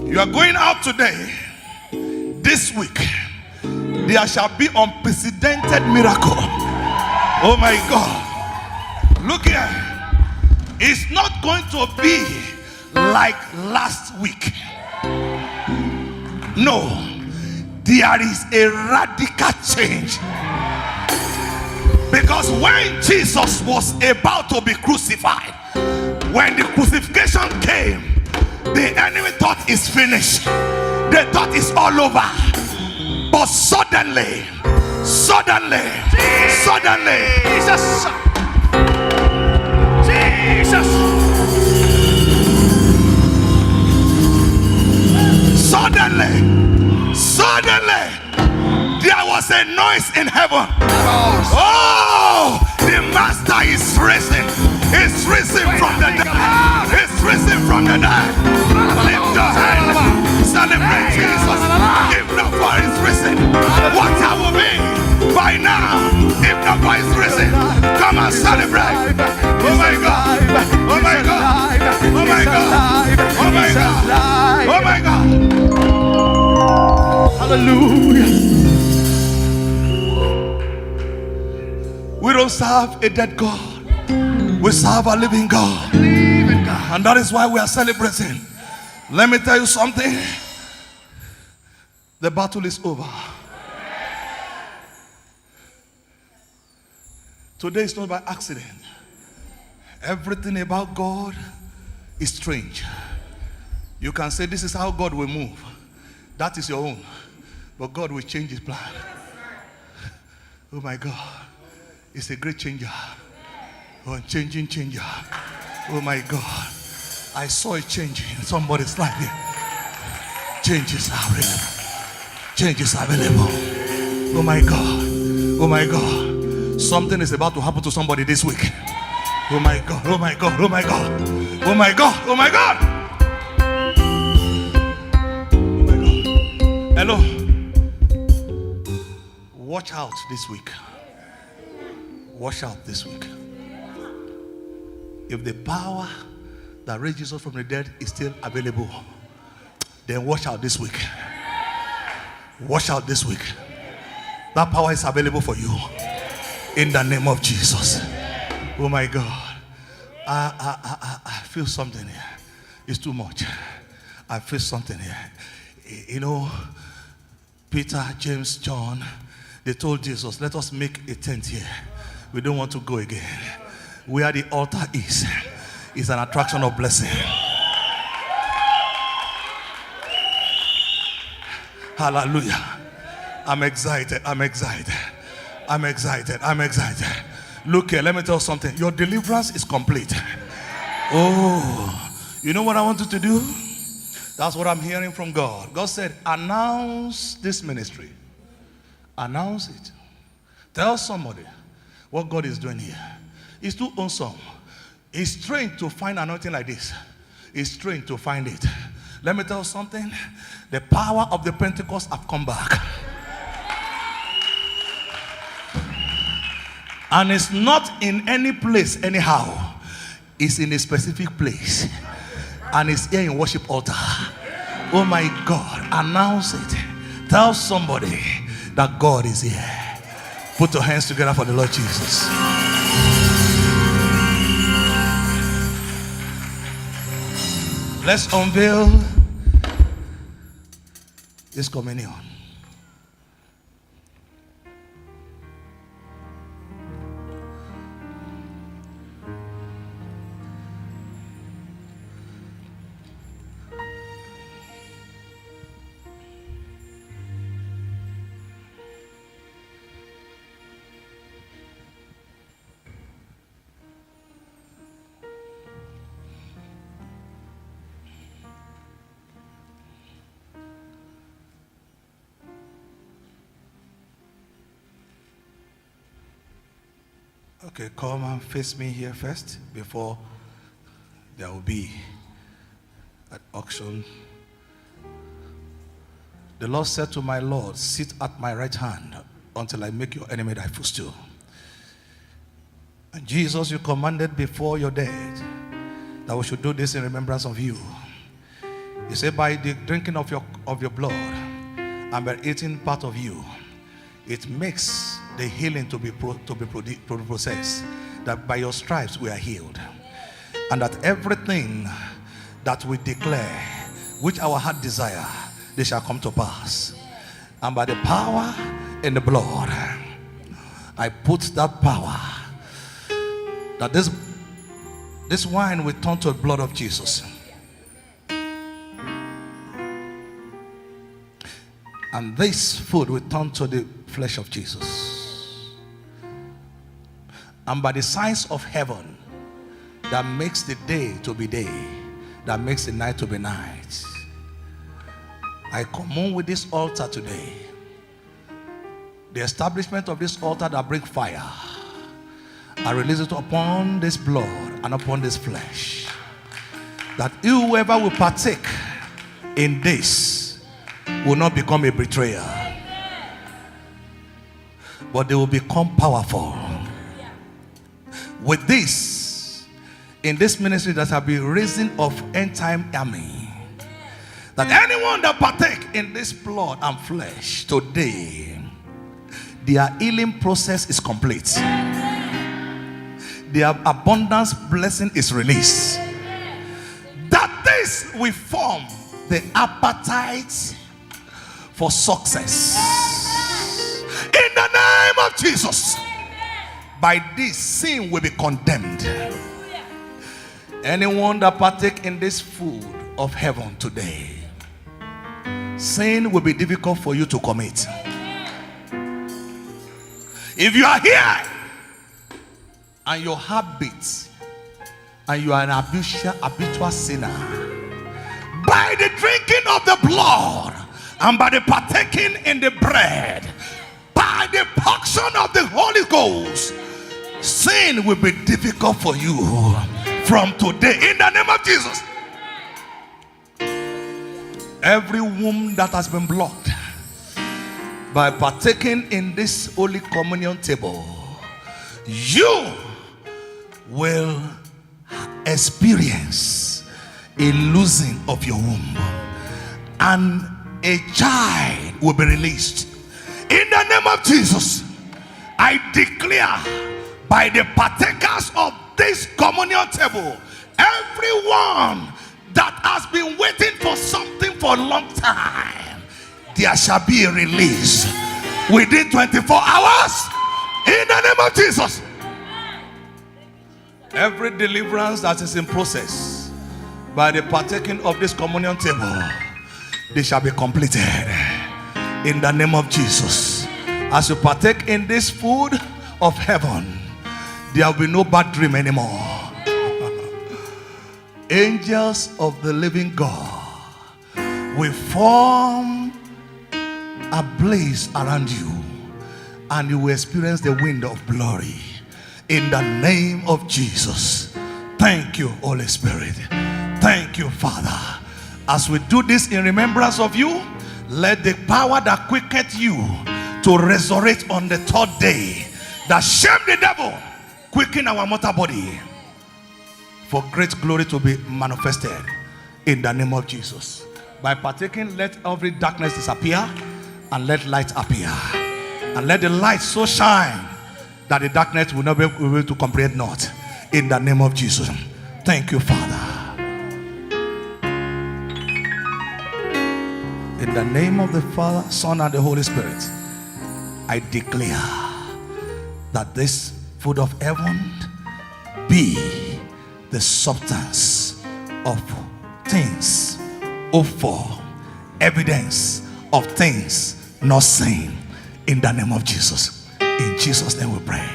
[SPEAKER 1] You are going out today. This week, there shall be unprecedented miracle. Oh my God. Look here. It's not going to be like last week. No. There is a radical change. Because when Jesus was about to be crucified, when the crucifixion came, the enemy thought it's finished. They thought it's all over. But suddenly,
[SPEAKER 3] Jesus.
[SPEAKER 1] Suddenly, there was a noise in heaven. Oh, the master is risen. He's risen from the dead. He's risen from the dead. Lift your hand. Celebrate Jesus. If not for his risen, what I will be by now, if not for his risen. Come and celebrate. Oh my God. Oh my God. Oh my God. Oh my God. Oh my God.
[SPEAKER 3] Hallelujah.
[SPEAKER 1] We don't serve a dead God. We serve a living God. And that is why we are celebrating. Let me tell you something. The battle is over. Today is not by accident. Everything about God is strange. You can say this is how God will move. That is your own. But God will change his plan. Oh my God. It's a great changer. Oh, changing changer. Oh my God. I saw it changing in somebody's life here. Change is available. Change is available. Oh my God. Oh my God. Something is about to happen to somebody this week. Oh my God. Oh my God. Oh my God. Oh my God. Oh my God. Oh my God. Hello. Watch out this week. Watch out this week. If the power that raised Jesus from the dead is still available, then watch out this week. Watch out this week. That power is available for you. In the name of Jesus. Oh my God. I feel something here. It's too much. I feel something here. You know, Peter, James, John, they told Jesus, let us make a tent here. We don't want to go again. Where the altar is an attraction of blessing. Hallelujah. I'm excited. I'm excited. I'm excited. I'm excited. Look here, let me tell you something. Your deliverance is complete. Oh, you know what I want you to do? That's what I'm hearing from God. God said, announce this ministry. Announce it. Tell somebody what God is doing here. It's too awesome. It's strange to find anointing like this. It's strange to find it. Let me tell you something. The power of the Pentecost have come back. And it's not in any place anyhow. It's in a specific place. And it's here in worship altar. Oh my God. Announce it. Tell somebody that God is here. Put your hands together for the Lord Jesus. Let's unveil this communion. Okay, come and face me here first before there will be an auction. The Lord said to my Lord, sit at my right hand until I make your enemy thy footstool. And Jesus, you commanded before your death that we should do this in remembrance of you. You said, by the drinking of your blood and by eating part of you, it makes the healing to be processed. That by your stripes we are healed, and that everything that we declare, which our heart desire, they shall come to pass. And by the power in the blood, I put that power, that this wine will turn to the blood of Jesus. And this food will turn to the flesh of Jesus. And by the signs of heaven that makes the day to be day, that makes the night to be night, I commune with this altar today, the establishment of this altar that brings fire. I release it upon this blood and upon this flesh, that whoever will partake in this will not become a betrayer, but they will become powerful. With this, in this ministry that have been raising of end time army, that anyone that partake in this blood and flesh today, their healing process is complete. Their abundance blessing is released. That this will form the appetite for success. In the name of Jesus. By this, sin will be condemned. Anyone that partake in this food of heaven today, sin will be difficult for you to commit. If you are here and your habit, and you are an habitual sinner, by the drinking of the blood and by the partaking in the bread, by the portion of the Holy Ghost, sin will be difficult for you from today in the name of Jesus. Every womb that has been blocked by partaking in this Holy Communion table, you will experience a losing of your womb, and a child will be released. In the name of Jesus, I declare, by the partakers of this communion table, everyone that has been waiting for something for a long time, there shall be a release within 24 hours. In the name of Jesus. Every deliverance that is in process, by the partaking of this communion table, they shall be completed. In the name of Jesus. As you partake in this food of heaven, there will be no bad dream anymore. Angels of the living God will form a blaze around you, and you will experience the wind of glory. In the name of Jesus. Thank you, Holy Spirit. Thank you, Father. As we do this in remembrance of you, let the power that quicketh you to resurrect on the third day, that shame the devil, quicken our mortal body, for great glory to be manifested in the name of Jesus. By partaking, let every darkness disappear, and let light appear, and let the light so shine that the darkness will not be able to comprehend not. In the name of Jesus. Thank you, Father. In the name of the Father, Son, and the Holy Spirit, I declare that this food of heaven be the substance of things hoped for, evidence of things not seen. In the name of Jesus. In Jesus' name we pray.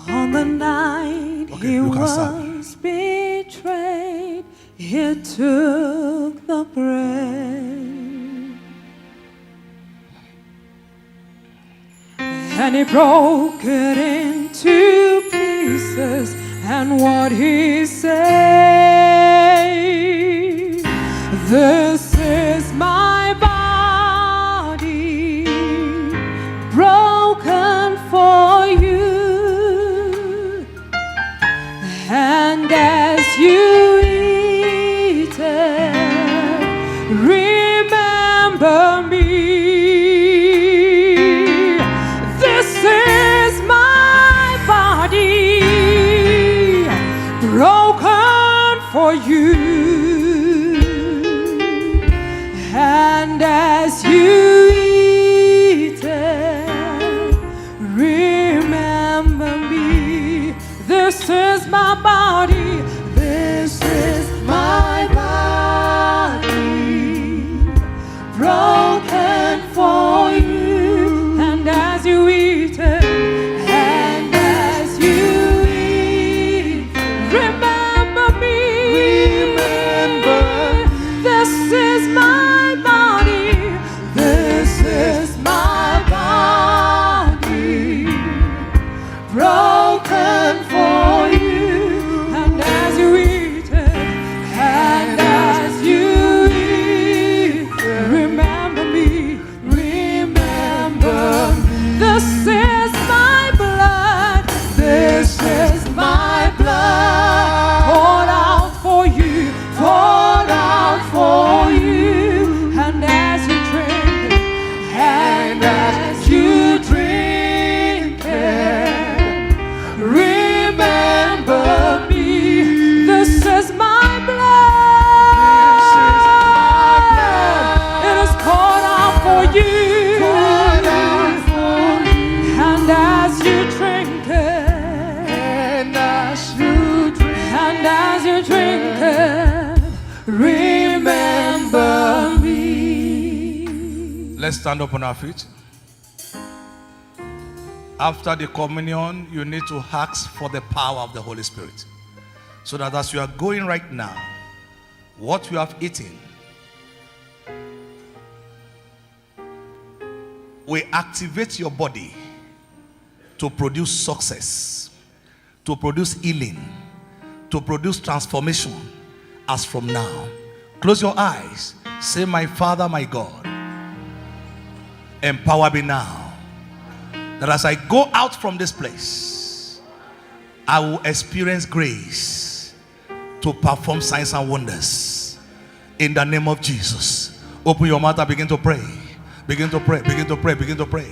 [SPEAKER 5] On the night
[SPEAKER 1] Okay,
[SPEAKER 5] he
[SPEAKER 1] you can start.
[SPEAKER 5] was betrayed, He took the bread and he broke it into pieces, and what he said, this is my body broken for you, and as you eat it, remember me. This is my body broken for you, and as you eat it, remember me. This is my body. This is my body broken for you, and as you eat it, and as you eat, remember me. Remember, this is my body. This is my body broken for you, and as you eat it, and as you eat, remember me. Remember, this is my blood. This is my blood poured out for you, poured out for you, and as you drink it, and as you drink it, remember me. This is my blood. It is poured out for you, and as you drink it, and as you drink it, remember me.
[SPEAKER 1] Let's stand up on our feet. After the communion, you need to ask for the power of the Holy Spirit. So that as you are going right now, what you have eaten will activate your body to produce success, to produce healing, to produce transformation as from now. Close your eyes. Say, my Father, my God, empower me now, that as I go out from this place, I will experience grace to perform signs and wonders in the name of Jesus. Open your mouth and begin to pray. Begin to pray. Begin to pray. Begin to pray.